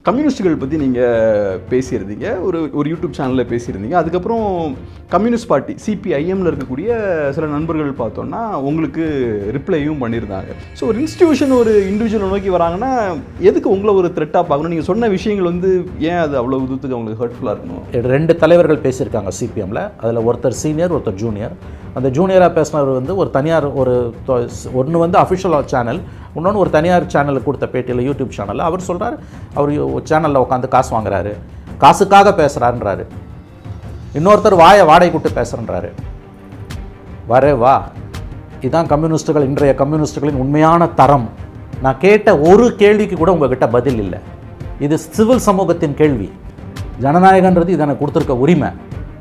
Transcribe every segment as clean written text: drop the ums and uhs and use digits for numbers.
கம்யூனிஸ்டுகள் பற்றி நீங்கள் பேசியிருந்தீங்க, ஒரு யூடியூப் சேனலில் பேசியிருந்தீங்க. அதுக்கப்புறம் கம்யூனிஸ்ட் பார்ட்டி சிபிஐஎம்மில் இருக்கக்கூடிய சில நண்பர்கள் பார்த்தோன்னா உங்களுக்கு ரிப்ளையும் பண்ணியிருந்தாங்க. ஸோ ஒரு இன்ஸ்டிடியூஷன் ஒரு இண்டிவிஜுவலை நோக்கி வராங்கன்னா எதுக்கு உங்களை ஒரு த்ரெட்டாக பார்க்கணும்? நீங்கள் சொன்ன விஷயங்கள் ஏன் அது அவ்வளோ தூரத்துக்கு அவங்களுக்கு ஹர்ட்ஃபுல்லாக இருக்கணும்? 2 தலைவர்கள் பேசியிருக்காங்க சிபிஎம்மில். அதில் ஒருத்தர் சீனியர், ஒருத்தர் ஜூனியர். அந்த ஜூனியராக பேசினவர் ஒரு தனியார் ஒன்று அஃபிஷியல் சேனல், இன்னொன்று ஒரு தனியார் சேனலுக்கு கொடுத்த பேட்டியில் யூடியூப் சேனலில் அவர் சொல்கிறார், அவர் சேனலில் உட்காந்து காசு வாங்குறாரு, காசுக்காக பேசுகிறாருன்றாரு. இன்னொருத்தர் வாடகை கூட்டு பேசுகிறன்றாரு. வா, இதுதான் கம்யூனிஸ்டுகள், இன்றைய கம்யூனிஸ்டுகளின் உண்மையான தரம். நான் கேட்ட ஒரு கேள்விக்கு கூட உங்ககிட்ட பதில் இல்லை. இது சிவில் சமூகத்தின் கேள்வி. ஜனநாயகன்றது இது எனக்கு கொடுத்துருக்க உரிமை,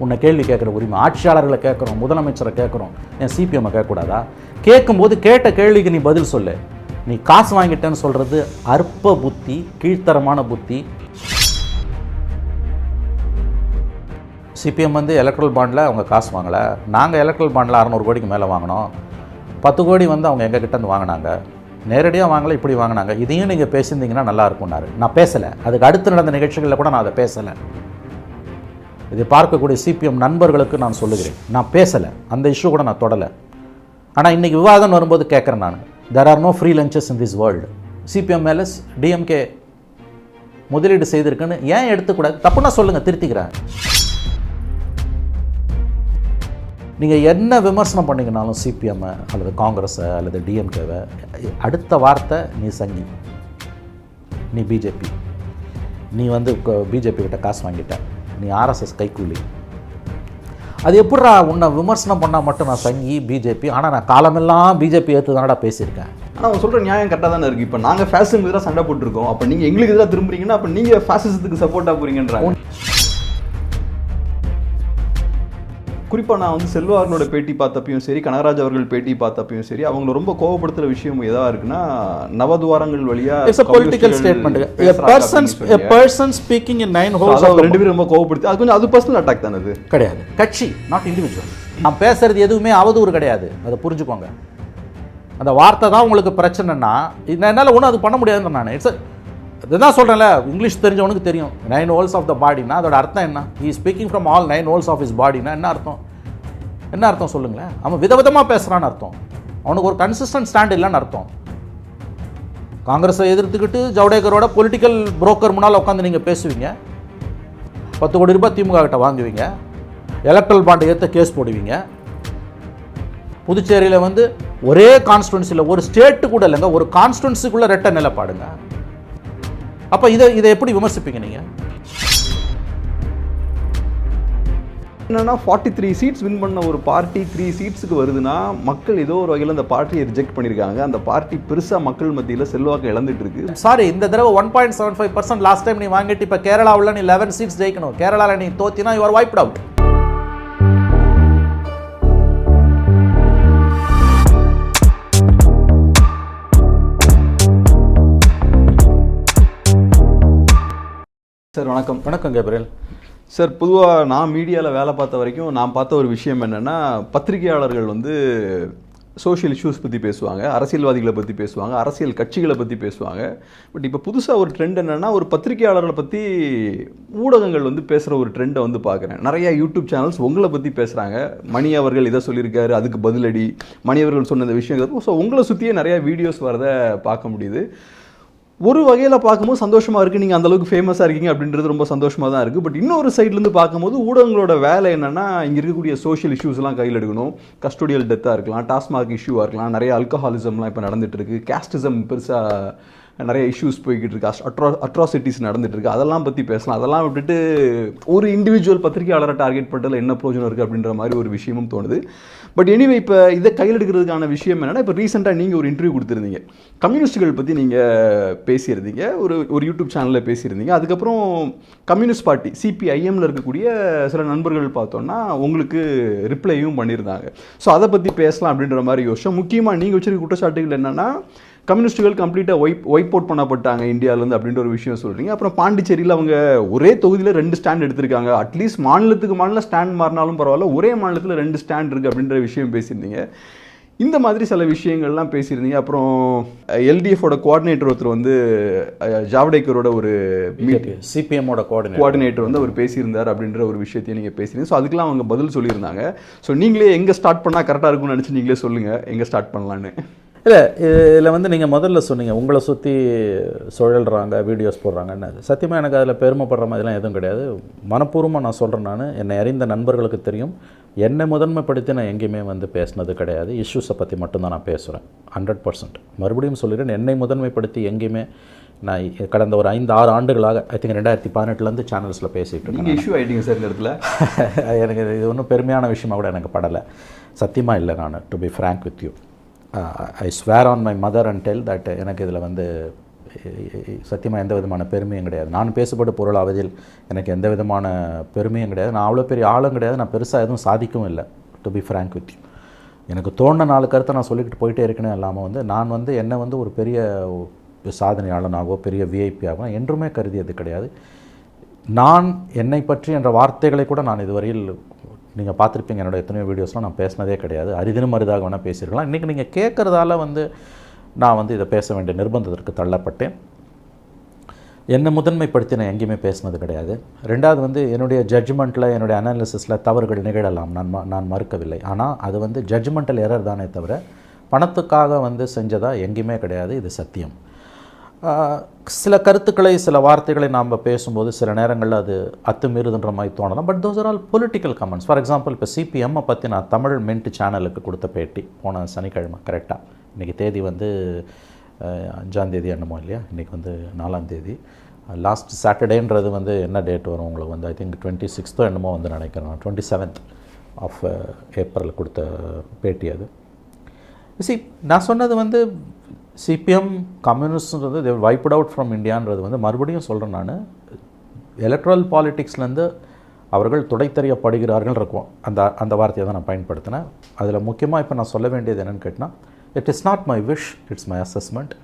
உன்னை கேள்வி கேட்குற உரிமை. ஆட்சியாளர்களை கேட்குறோம், முதலமைச்சரை கேட்குறோம், என் சிபிஎம்மை கேட்கக்கூடாதா? கேட்கும்போது கேட்ட கேள்விக்கு நீ பதில் சொல்லு. நீ காசு வாங்கிட்டேன்னு சொல்கிறது அற்ப புத்தி, கீழ்த்தரமான புத்தி. சிபிஎம் எலக்ட்ரல் பாண்டில் அவங்க காசு வாங்கலை. நாங்கள் எலக்ட்ரல் பாண்டில் 600 கோடிக்கு மேலே வாங்கினோம். 10 கோடி அவங்க எங்ககிட்ட வாங்கினாங்க. நேரடியாக வாங்கலை, இப்படி வாங்கினாங்க. இதையும் நீங்கள் பேசியிருந்தீங்கன்னா நல்லா இருக்கும்னாரு. நான் பேசலை. அதுக்கு அடுத்து நடந்த நிகழ்ச்சிகளில் கூட நான் அதை பேசலை. இதை பார்க்கக்கூடிய சிபிஎம் நண்பர்களுக்கு நான் சொல்லுகிறேன், நான் பேசலை, அந்த இஷ்யூ கூட நான் தொடலை. ஆனால் இன்றைக்கி விவாதம் வரும்போது கேட்குறேன் நான், there are no free lunches in this world. CPM மேலே டிஎம்கே முதலீடு செய்திருக்குன்னு ஏன் எடுத்துக்கூடாது? தப்புன்னா சொல்லுங்கள், திருத்திக்கிறேன். நீங்கள் என்ன விமர்சனம் பண்ணிங்கனாலும் சிபிஎம்மை அல்லது காங்கிரஸை அல்லது டிஎம்கேவை, அடுத்த வார்த்தை நீ சங்கி, நீ பிஜேபி, நீ பிஜேபி கிட்ட காசு வாங்கிட்ட, நீ ஆர்எஸ்எஸ் கைக்கூலி. அது எப்படிடா உன்னை விமர்சனம் பண்ணால் மட்டும் நான் சங்கி பிஜேபி, ஆனால் நான் காலமெல்லாம் பிஜேபி ஏற்று தானடா பேசியிருக்கேன். ஆனால் அவங்க சொல்கிற நியாயம் கரெக்டாக தானே இருக்குது. இப்போ நாங்கள் ஃபேசிசம் எதிராக சண்டை போட்டிருக்கோம், அப்போ நீங்கள் எங்களுக்கு எதிராக திரும்புறீங்கன்னா அப்போ நீங்கள் ஃபேசிசத்துக்கு சப்போர்ட்டாக போகிறீங்கன்றாங்க. குறிப்பாக நான் செல்வார்களோட பேட்டி பார்த்தப்பையும் சரி, கனகராஜ் அவர்கள் பேட்டி பார்த்தப்பையும் சரி, அவங்கள ரொம்ப கோவப்படுத்துகிற விஷயம் எதாக இருக்குன்னா, நவதுவாரங்கள் வழியாக it's a political statement. A person speaking in 9 holes. அவங்க 2 பேரும் ரொம்ப கோவப்படுத்தி அது கொஞ்சம் அது பர்சனல் அட்டாக் தானே? அது கிடையாது, கட்சி, நாட் இண்டிவிஜுவல். நான் பேசுறது எதுவுமே அவதூறு கிடையாது, அதை புரிஞ்சுக்கோங்க. அந்த வார்த்தை தான் உங்களுக்கு பிரச்சனைன்னா என்னால் ஒன்றும் அது பண்ண முடியாதுன்னு நான் இதுதான் சொல்கிறேன்ல. இங்கிலீஷ் தெரிஞ்சவனுக்கு தெரியும் 9 holes ஆஃப் த பாடினா அதோட அர்த்தம் என்ன. He speaking from all 9 holes of his பாடினா என்ன அர்த்தம் சொல்லுங்களேன். அவன் விதவிதமாக பேசுகிறான்னு அர்த்தம். அவனுக்கு ஒரு கன்சிஸ்டன்ட் ஸ்டாண்ட் இல்லைன்னு அர்த்தம். காங்கிரஸை எதிர்த்துக்கிட்டு ஜவடேகரோட பொலிட்டிக்கல் புரோக்கர் முன்னால் உட்காந்து நீங்கள் பேசுவீங்க, 10 கோடி ரூபாய் திமுக கிட்ட வாங்குவீங்க, எலக்ட்ரல் பாண்டை ஏற்ற கேஸ் போடுவீங்க. புதுச்சேரியில் ஒரே கான்ஸ்டுவன்சியில் ஒரு ஸ்டேட்டு கூட இல்லைங்க, ஒரு கான்ஸ்டுவன்சிக்குள்ளே ரெட்ட நிலைப்பாடுங்க. அப்போ இதை எப்படி விமர்சிப்பீங்க நீங்கள்? என்னன்னா 43 சீட்ஸ் வின் பண்ண ஒரு பார்ட்டி 3 சீட்ஸுக்கு வருதுன்னா மக்கள் ஏதோ ஒரு வகையில் அந்த பார்ட்டியை ரிஜெக்ட் பண்ணியிருக்காங்க. அந்த பார்ட்டி பெருசாக மக்கள் மத்தியில் செல்வாக்கு இழந்துட்டு இருக்கு. சாரி, இந்த தடவை 1.75% லாஸ்ட் டைம் நீ வாங்கிட்டு இப்போ கேரளாவில் நீ 11 சீட்ஸ் ஜெயிக்கணும். கேரளாவில் நீ தோத்தினா you are wiped out. Sir வணக்கம். வணக்கம் கேப்ரியல் சார். பொதுவாக நான் மீடியாவில் வேலை பார்த்த வரைக்கும் நான் பார்த்த ஒரு விஷயம் என்னென்னா, பத்திரிகையாளர்கள் சோஷியல் இஷ்யூஸ் பற்றி பேசுவாங்க, அரசியல்வாதிகளை பற்றி பேசுவாங்க, அரசியல் கட்சிகளை பற்றி பேசுவாங்க. பட் இப்போ புதுசாக ஒரு ட்ரெண்ட் என்னென்னா, ஒரு பத்திரிகையாளர்களை பற்றி ஊடகங்கள் பேசுகிற ஒரு ட்ரெண்டை பார்க்குறேன். நிறையா யூடியூப் சேனல்ஸ் உங்களை பற்றி பேசுகிறாங்க. மணி அவர்கள் இதை சொல்லியிருக்காரு, அதுக்கு பதிலடி, மணி அவர்கள் சொன்ன இந்த விஷயம். ஸோ உங்களை சுற்றியே நிறையா வீடியோஸ் வரதை பார்க்க முடியுது. ஒரு வகையில் பார்க்கும்போது சந்தோஷமாக இருக்குது, நீங்கள் அந்தளவுக்கு ஃபேமஸாக இருக்கீங்க அப்படின்றது ரொம்ப சந்தோஷமாக தான் இருக்குது. பட் இன்னொரு சைட்லேருந்து பார்க்கும்போது ஊடகங்களோட வேலை என்னென்னா, இங்கே இருக்கக்கூடிய சோஷியல் இஷ்யூஸ்லாம் கையில் எடுக்கணும். கஸ்டோடியல் டெத்தாக இருக்கலாம், டாஸ்மாக் இஷ்யூவாக இருக்கலாம், நிறைய அல்கஹாலிசம்லாம் இப்போ நடந்துகிட்டு இருக்குது, கேஸ்டிசம் பெருசாக நிறைய இஷ்யூஸ் போய்கிட்டு இருக்கு, அட்ராசிட்டிஸ் நடந்துட்டு இருக்கு, அதெல்லாம் பற்றி பேசலாம். அதெல்லாம் விட்டுட்டு ஒரு இண்டிவிஜுவல் பத்திரிகையாளரை டார்கெட் பண்ணுறதுல என்ன பிரோஜனம் இருக்குது அப்படின்ற மாதிரி ஒரு விஷயமும் தோணுது. பட் எனிவே இப்போ இதை கையில் எடுக்கிறதுக்கான விஷயம் என்னென்னா, இப்போ ரீசெண்டாக நீங்கள் ஒரு இன்டர்வியூ கொடுத்துருந்தீங்க, கம்யூனிஸ்டுகள் பற்றி நீங்கள் பேசியிருந்தீங்க, ஒரு யூடியூப் சேனலில் பேசியிருந்தீங்க. அதுக்கப்புறம் கம்யூனிஸ்ட் பார்ட்டி சிபிஐஎம்மில் இருக்கக்கூடிய சில நண்பர்கள் பார்த்தோன்னா உங்களுக்கு ரிப்ளையும் பண்ணியிருந்தாங்க. ஸோ அதை பற்றி பேசலாம் அப்படின்ற மாதிரி யோசிச்சோம். முக்கியமாக நீங்கள் வச்சிருக்க குற்றச்சாட்டுகள் என்னென்னா, கம்யூனிஸ்டுகள் கம்ப்ளீட்டாக வைப் அவுட் பண்ணப்பட்டாங்க இந்தியாவிலேருந்து அப்படின்ற ஒரு விஷயம் சொல்கிறீங்க. அப்புறம் பாண்டிச்சேரியில் அவங்க ஒரே தொகுதியில் 2 ஸ்டாண்ட் எடுத்திருக்காங்க. அட்லீஸ்ட் மாநிலத்துக்கு மாநிலம் ஸ்டாண்ட் மாறினாலும் பரவாயில்ல, ஒரே மாநிலத்தில் 2 ஸ்டாண்ட் இருக்குது அப்படின்ற விஷயம் பேசியிருந்தீங்க. இந்த மாதிரி சில விஷயங்கள்லாம் பேசியிருந்தீங்க. அப்புறம் எல்டிஎஃபோட கோஆர்டினேட்டர் ஒருத்தர் வந்து ஜாவடேக்கரோட ஒரு சிபிஎம்மோட கோஆர்டினேட்டர் வந்து அவர் பேசியிருந்தார் அப்படின்ற ஒரு விஷயத்தையும் நீங்கள் பேசியிருந்தீங்க. ஸோ அதுக்கெல்லாம் அவங்க பதில் சொல்லியிருந்தாங்க. ஸோ நீங்களே எங்கே ஸ்டார்ட் பண்ணால் கரெக்டாக இருக்கும்னு நினச்சி நீங்களே சொல்லுங்கள் எங்கே ஸ்டார்ட் பண்ணலான்னு. இல்லை, இதில் வந்து நீங்கள் முதல்ல சொன்னீங்க உங்களை சுற்றி சுழல்றாங்க, வீடியோஸ் போடுறாங்கன்னு. சத்தியமாக எனக்கு அதில் பெருமைப்படுற மாதிரிலாம் எதுவும் கிடையாது. மனப்பூர்வமாக நான் சொல்கிறேன். நான் என்னை அறிந்த நண்பர்களுக்கு தெரியும், என்னை முதன்மைப்படுத்தி நான் எங்கேயுமே வந்து பேசினது கிடையாது. இஷ்யூஸை பற்றி மட்டும்தான் நான் பேசுகிறேன் 100%. மறுபடியும் சொல்லிடுறேன், என்னை முதன்மைப்படுத்தி எங்கேயுமே நான் கடந்த ஒரு 5-6 ஆண்டுகளாக ஐ திங்க் 2018 சேனல்ஸில் பேசிகிட்டு இருக்கேன். இஷ்யூ ஆகிட்டீங்க சார் இந்த இடத்துல. எனக்கு இது ஒன்றும் பெருமையான விஷயமாக கூட எனக்கு படலை. சத்தியமாக இல்லை. நான் to be frank with you, I swear on my mother and tell that எனக்கு இதில் வந்து சத்தியமாக எந்த விதமான பெருமையும் கிடையாது. நான் பேசப்பட்ட பொருளாவதில் எனக்கு எந்த விதமான பெருமையும் கிடையாது. நான் அவ்வளோ பெரிய ஆளும் கிடையாது. நான் பெருசாக எதுவும் சாதிக்கவும் இல்லை. To be frank with you, எனக்கு தோணுன 4 கருத்தை நான் சொல்லிக்கிட்டு போயிட்டே இருக்கணும். இல்லாமல் வந்து நான் வந்து என்னை வந்து ஒரு பெரிய சாதனையாளனாகவோ பெரிய விஐபியாகவோ என்றுமே கருதியது கிடையாது. நான் என்னை பற்றி என்ற வார்த்தைகளை கூட நான் இதுவரையில் நீங்கள் பார்த்துருப்பீங்க, என்னோடய எத்தனையோ வீடியோஸ்லாம் நான் பேசினதே கிடையாது. அரிதினும் அரிதாக வேணால் பேசியிருக்கலாம். இன்றைக்கி நீங்கள் கேட்குறதால வந்து நான் வந்து இதை பேச வேண்டிய நிர்பந்தத்திற்கு தள்ளப்பட்டேன். என்னை முதன்மைப்படுத்தி நான் எங்கேயுமே பேசினது கிடையாது. ரெண்டாவது வந்து என்னுடைய ஜட்ஜ்மெண்ட்டில் என்னுடைய அனாலிசிஸில் தவறுகள் நிகழலாம், நான் மறுக்கவில்லை. ஆனால் அது வந்து ஜட்ஜ்மெண்டல் எரர் தானே தவிர பணத்துக்காக வந்து செஞ்சதாக எங்கேயுமே கிடையாது. இது சத்தியம். சில கருத்துக்களை சில வார்த்தைகளை நாம் பேசும்போது சில நேரங்களில் அது அத்துமீறுதுன்ற மாதிரி தோணலாம். But those are all political comments. For example, இப்போ சிபிஎம்மை பற்றி நான் தமிழ் மின்ட் சேனலுக்கு கொடுத்த பேட்டி போன சனிக்கிழமை, கரெக்டாக இன்றைக்கி தேதி வந்து 5ஆம் தேதி என்னமோ இல்லையா, இன்றைக்கி வந்து 4ஆம் தேதி. லாஸ்ட் சாட்டர்டேன்றது வந்து என்ன டேட் வரும் உங்களுக்கு வந்து ஐ திங்க் 26 என்னமோ வந்து நினைக்கிறேன். 27th ஆஃப் ஏப்ரல் கொடுத்த பேட்டி அது. நான் சொன்னது வந்து சிபிஎம் கம்யூனிஸ்ட்ன்றது தே வைப்ட் அவுட் ஃப்ரம் இந்தியான்றது வந்து மறுபடியும் சொல்கிறேன். நான் எலக்ட்ரல் பாலிட்டிக்ஸ்லேருந்து அவர்கள் துடைத்தறியப்படுகிறார்கள் இருக்கும் அந்த வார்த்தையை தான் நான் பயன்படுத்தினேன். அதில் முக்கியமாக இப்போ நான் சொல்ல வேண்டியது என்னென்னு கேட்டால், it is not my wish, it's my assessment.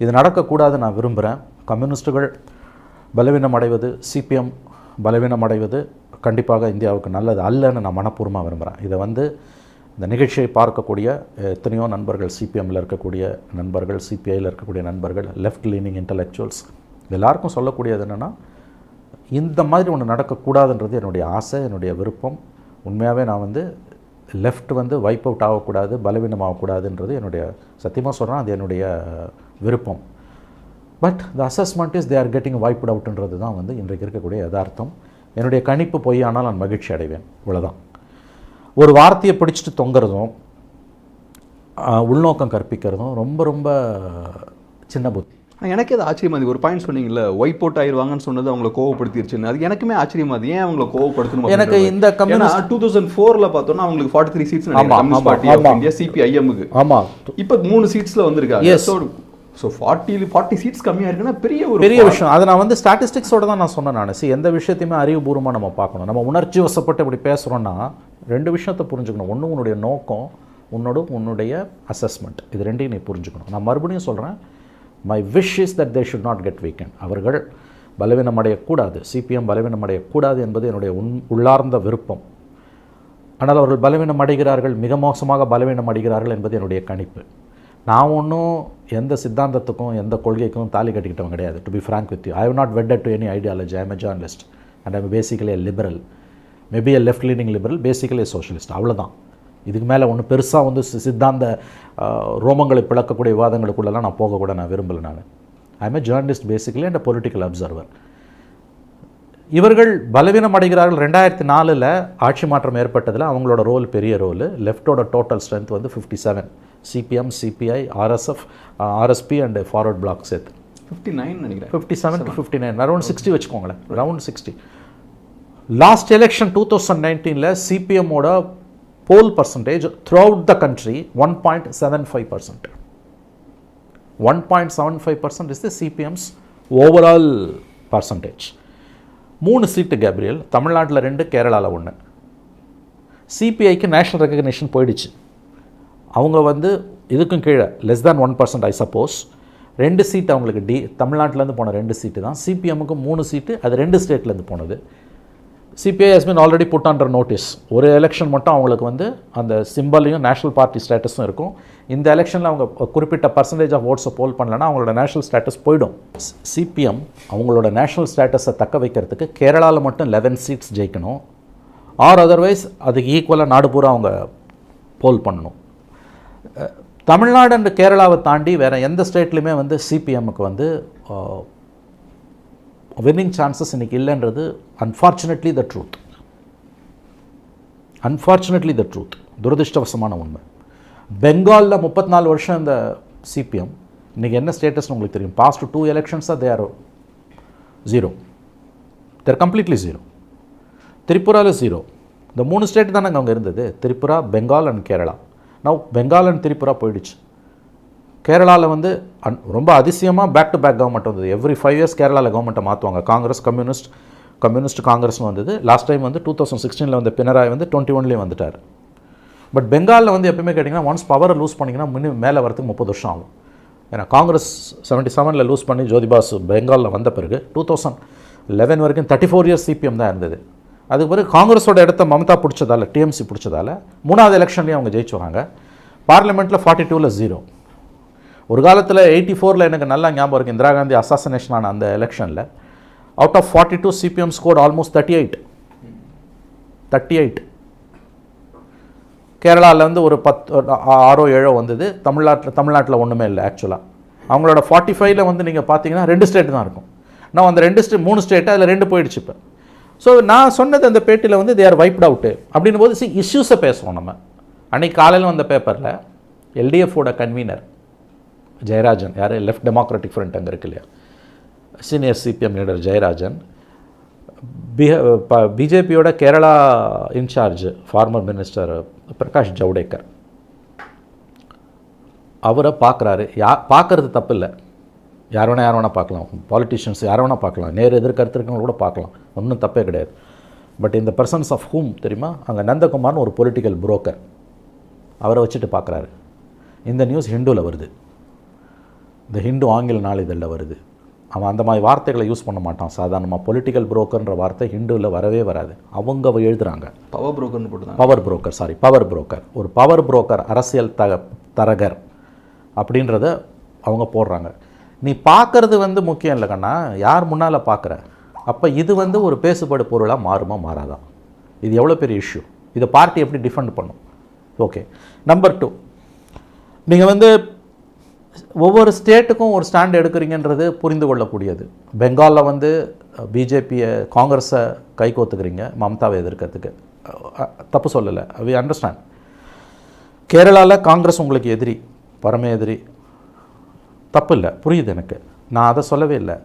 இது நடக்கக்கூடாது நான் விரும்புகிறேன். கம்யூனிஸ்ட்டுகள் பலவீனம் அடைவது, சிபிஎம் பலவீனம் அடைவது கண்டிப்பாக இந்தியாவுக்கு நல்லது அல்லன்னு நான் மனப்பூர்வமாக விரும்புகிறேன். இதை வந்து இந்த நிகழ்ச்சியை பார்க்கக்கூடிய எத்தனையோ நண்பர்கள், சிபிஎம்மில் இருக்கக்கூடிய நண்பர்கள், சிபிஐயில் இருக்கக்கூடிய நண்பர்கள், லெஃப்ட் லீனிங் இன்டலெக்சுவல்ஸ் எல்லாருக்கும் சொல்லக்கூடியது என்னென்னா, இந்த மாதிரி ஒன்று நடக்கக்கூடாதுன்றது என்னுடைய ஆசை, என்னுடைய விருப்பம். உண்மையாகவே நான் வந்து லெஃப்ட் வந்து வைப் அவுட் ஆகக்கூடாது, பலவீனம் ஆகக்கூடாதுன்றது என்னுடைய சத்தியமாக சொல்கிறேன், அது என்னுடைய விருப்பம். But the assessment is they are getting wiped அவுட்ன்றது தான் வந்து இன்றைக்கு இருக்கக்கூடிய யதார்த்தம். என்னுடைய கணிப்பு பொய்யானால் நான் மகிழ்ச்சி அடைவேன், இவ்வளோதான். ஒரு வார்த்தையை பிடிச்சிட்டு தொங்குறதும் உள்நோக்கம் கற்பிக்கிறதும் ரொம்ப ரொம்ப சின்ன புத்தி. எனக்கே அது ஆச்சரியமா இருக்குது. ஒரு பாயிண்ட் சொன்னீங்கல்ல, ஒய்ப் அவுட் ஆயிடுவாங்கன்னு சொன்னது அவங்களை கோவப்படுத்திருச்சுன்னு. அது எனக்குமே ஆச்சரியமா அது. ஏன் அவங்களை கோவப்படுத்தணும்? எனக்கு இந்த கம்யூனிஸ்ட் 2004 பார்த்தோன்னா அவங்களுக்கு 43 seats Communist Party of India சிபிஐஎம்க்கு. ஆமாம், இப்போ 3 சீட்ஸில் வந்திருக்காங்க. ஸோ 40 சீட்ஸ் கம்மியாக இருக்குன்னா பெரிய விஷயம். அதை நான் வந்து ஸ்டாட்டிஸ்டிக்ஸோட தான் நான் சொன்னேன். நான் எந்த விஷயத்தையுமே அறிவுபூர்வமாக நம்ம பார்க்கணும். நம்ம உணர்ச்சி வசப்பட்டு இப்படி பேசுகிறோன்னா 2 விஷயத்தை புரிஞ்சுக்கணும். ஒன்று உன்னுடைய நோக்கம், உன்னுடைய அசஸ்மெண்ட். இது ரெண்டையும் நீ புரிஞ்சுக்கணும். நான் மறுபடியும் சொல்கிறேன், my wish is that they should not get weekend. அவர்கள் பலவீனம் அடையக்கூடாது, சிபிஎம் பலவீனம் அடையக்கூடாது என்பது என்னுடைய உள்ளார்ந்த விருப்பம். ஆனால் அவர்கள் பலவீனம் அடைகிறார்கள், மிக மோசமாக பலவீனம் அடைகிறார்கள் என்பது என்னுடைய கணிப்பு. நான் ஒன்றும் எந்த சித்தாந்தத்துக்கும் எந்த கொள்கைக்கும் தாலி கட்டிக்கிட்டவங்க கிடையாது. To be frank with you, I have not wedded to any ideology. I am a journalist and I am basically a liberal, maybe a left leaning liberal, basically socialist, அவ்வளோதான். இதுக்கு மேலே ஒன்று பெருசாக வந்து சித்தாந்த ரோமங்களை பிளக்கக்கூடிய விவாதங்களுக்குள்ளெல்லாம் நான் போகக்கூட நான் விரும்பலை. நான் ஐ am a journalist basically and a political observer. இவர்கள் பலவீனம் அடைகிறார்கள். 2004 ஆட்சி மாற்றம் ஏற்பட்டதில் அவங்களோட ரோல் பெரிய ரோல். லெஃப்டோட டோட்டல் ஸ்ட்ரென்த் வந்து 57. CPM, CPI, RSF, RSP and Forward Bloc சேர்த்து 59 நினைக்கிறேன். 57 to 59, அரௌண்ட் 60 வச்சுக்கோங்களேன், அரௌண்ட் 60. லாஸ்ட் எலெக்ஷன் 2019 சிபிஎம்மோட poll percentage throughout the country 1.75%. 1.75% is the CPM's overall percentage. 3 seat Gabriel, தமிழ்நாட்டில் 2, கேரளாவில் 1. சிபிஐக்கு நேஷனல் ரெகக்னிஷன் போயிடுச்சு. அவங்க வந்து இதுக்கும் கீழே லெஸ் தேன் 1% ஐ சப்போஸ். 2 சீட்டு அவங்களுக்கு தமிழ்நாட்டிலேருந்து போன 2 சீட்டு தான். சிபிஎம்முக்கு 3 சீட்டு, அது 2 ஸ்டேட்லேருந்து போனது. CBI has been already put under notice. ஒரு எலெக்ஷன் மட்டும் அவங்களுக்கு வந்து அந்த சிம்பலையும் நேஷனல் பார்ட்டி ஸ்டேட்டஸும் இருக்கும். இந்த எலெக்ஷனில் அவங்க குறிப்பிட்ட பர்சன்டேஜ் ஆஃப் ஓட்ஸை போல் பண்ணலன்னா அவங்களோட நேஷனல் ஸ்டேட்டஸ் போயிடும். சிபிஎம் அவங்களோட நேஷனல் ஸ்டேட்டஸை தக்க வைக்கிறதுக்கு கேரளாவில் மட்டும் 11 சீட்ஸ் ஜெயிக்கணும், ஆர் அதர்வைஸ் அதுக்கு ஈக்குவலாக நாடு பூரா அவங்க போல் பண்ணணும். தமிழ்நாடு அண்ட் கேரளாவை தாண்டி வேறு எந்த ஸ்டேட்லையுமே வந்து சிபிஎம்முக்கு வந்து வின்னிங் சான்சஸ் இன்றைக்கி இல்லைன்றது அன்ஃபார்ச்சுனேட்லி த ட்ரூத். துரதிருஷ்டவசமான உண்மை. பெங்காலில் 34 வருஷம் இந்த சிபிஎம் இன்றைக்கி என்ன ஸ்டேட்டஸ்னு உங்களுக்கு தெரியும். பாஸ்ட் 2 எலெக்ஷன்ஸாக they are zero, they're completely zero. திரிபுராவில் ஜீரோ. இந்த 3 ஸ்டேட் தானே அங்கே இருந்தது, Tripura, Bengal and Kerala. Now Bengal and Tripura போயிடுச்சு. கேரளாவில் வந்து ரொம்ப அதிசயமாக பேக் டு பேக் கவர்மெண்ட் வந்தது. எவ்ரி 5 இயர்ஸ் கேரளாவில் கவர்மெண்ட்டை மாற்றுவாங்க. காங்கிரஸ், கம்யூனிஸ்ட் காங்கிரஸ்னு வந்தது. லாஸ்ட் டைம் வந்து 2016 வந்து பினராயி வந்து 21 வந்துட்டார். பட் பெங்காலில் வந்து எப்பவுமே கேட்டிங்கன்னா ஒன்ஸ் பவரை லூஸ் பண்ணிங்கன்னா முன்னும் மேலே வரதுக்கு 30 வருஷம் ஆகும். ஏன்னா காங்கிரஸ் 77 லூஸ் பண்ணி ஜோதிபாசு பெங்காலில் வந்த பிறகு 2011 வரைக்கும் 34 இயர்ஸ் சிபிஎம் தான் இருந்தது. அதுக்கு பிறகு காங்கிரஸோட இடத்த மம்தா பிடிச்சதால, டிஎம்சி பிடிச்சதால 3வது எலெக்ஷன்லேயும் அவங்க ஜெயிச்சுவாங்க. பார்லிமெண்ட்டில் 42ல் ஜீரோ. ஒரு காலத்தில் 84 எனக்கு நல்லா ஞாபகம் இருக்குது, இந்திரா காந்தி அசாசினேஷன் ஆன அந்த எலெக்ஷனில் out of 42 CPM scored almost 38. கேரளாவில் வந்து ஒரு 6-7 வந்தது. தமிழ்நாட்டில் ஒன்றுமே இல்லை. ஆக்சுவலாக அவங்களோட 45ல் வந்து நீங்கள் பார்த்தீங்கன்னா 2 ஸ்டேட் தான் இருக்கும். நான் அந்த 3 ஸ்டேட்டு அதில் 2 போயிடுச்சு இப்போ. ஸோ நான் சொன்னது அந்த பேட்டியில் வந்து தே ஆர் வைப்ட் அவுட்டு அப்படின்னும் போது இஷ்யூஸை பேசுவோம் நம்ம. அன்றைக்கி காலையில் வந்த பேப்பரில் எல்டிஎஃபோட கன்வீனர் ஜெயராஜன், யார் லெஃப்ட் டெமோக்ராட்டிக் ஃப்ரண்ட் அங்கே இருக்கு இல்லையா, சீனியர் சிபிஎம் லீடர் ஜெயராஜன், பிஜேபியோட Kerala in charge former minister Prakash Javadekar, அவரை பார்க்குறாரு. பார்க்குறது தப்பு இல்லை, யார் வேணால் பார்க்கலாம், பாலிட்டிஷியன்ஸ் யார் வேணால் பார்க்கலாம், நேர் எதிர்கருத்து இருக்கவங்க கூட பார்க்கலாம், ஒன்றும் தப்பே கிடையாது. பட் இந்த பர்சன்ஸ் ஆஃப் ஹூம் தெரியுமா, அங்கே நந்தகுமார்னு ஒரு பொலிட்டிக்கல் புரோக்கர், அவரை வச்சுட்டு பார்க்குறாரு. இந்த நியூஸ் ஹிந்துவில் வருது, இந்த ஹிந்து ஆங்கில நாளிதழில் வருது. அவன் அந்த மாதிரி வார்த்தைகளை யூஸ் பண்ண மாட்டான் சாதாரணமாக. பொலிட்டிக்கல் புரோக்கர்ன்ற வார்த்தை ஹிந்துவில் வரவே வராது. அவங்க எழுதுகிறாங்க பவர் புரோக்கர். ஒரு பவர் புரோக்கர், அரசியல் தரகர் அப்படின்றத அவங்க போடுறாங்க. நீ பார்க்குறது வந்து முக்கியம் இல்லை கண்ணா, யார் முன்னால் பார்க்குற. அப்போ இது வந்து ஒரு பேசுபடு பொருளாக மாறுமா மாறாதா, இது எவ்வளோ பெரிய இஷ்யூ, இதை பார்ட்டி எப்படி டிஃபெண்ட் பண்ணும். ஓகே. நம்பர் 2, நீங்கள் வந்து ஒவ்வொரு ஸ்டேட்டுக்கும் ஒரு ஸ்டாண்ட் எடுக்கிறீங்கன்றது புரிந்து கொள்ளக்கூடியது. பெங்காலில் வந்து பிஜேபியை, காங்கிரஸை கை கோத்துக்கிறீங்க மம்தாவை எதிர்க்கிறதுக்கு, தப்பு சொல்லலை, வி அண்டர்ஸ்டாண்ட். கேரளாவில் காங்கிரஸ் உங்களுக்கு எதிரி, பரம எதிரி, தப்பு இல்லை, புரியுது எனக்கு, நான் அதை சொல்லவே இல்லை.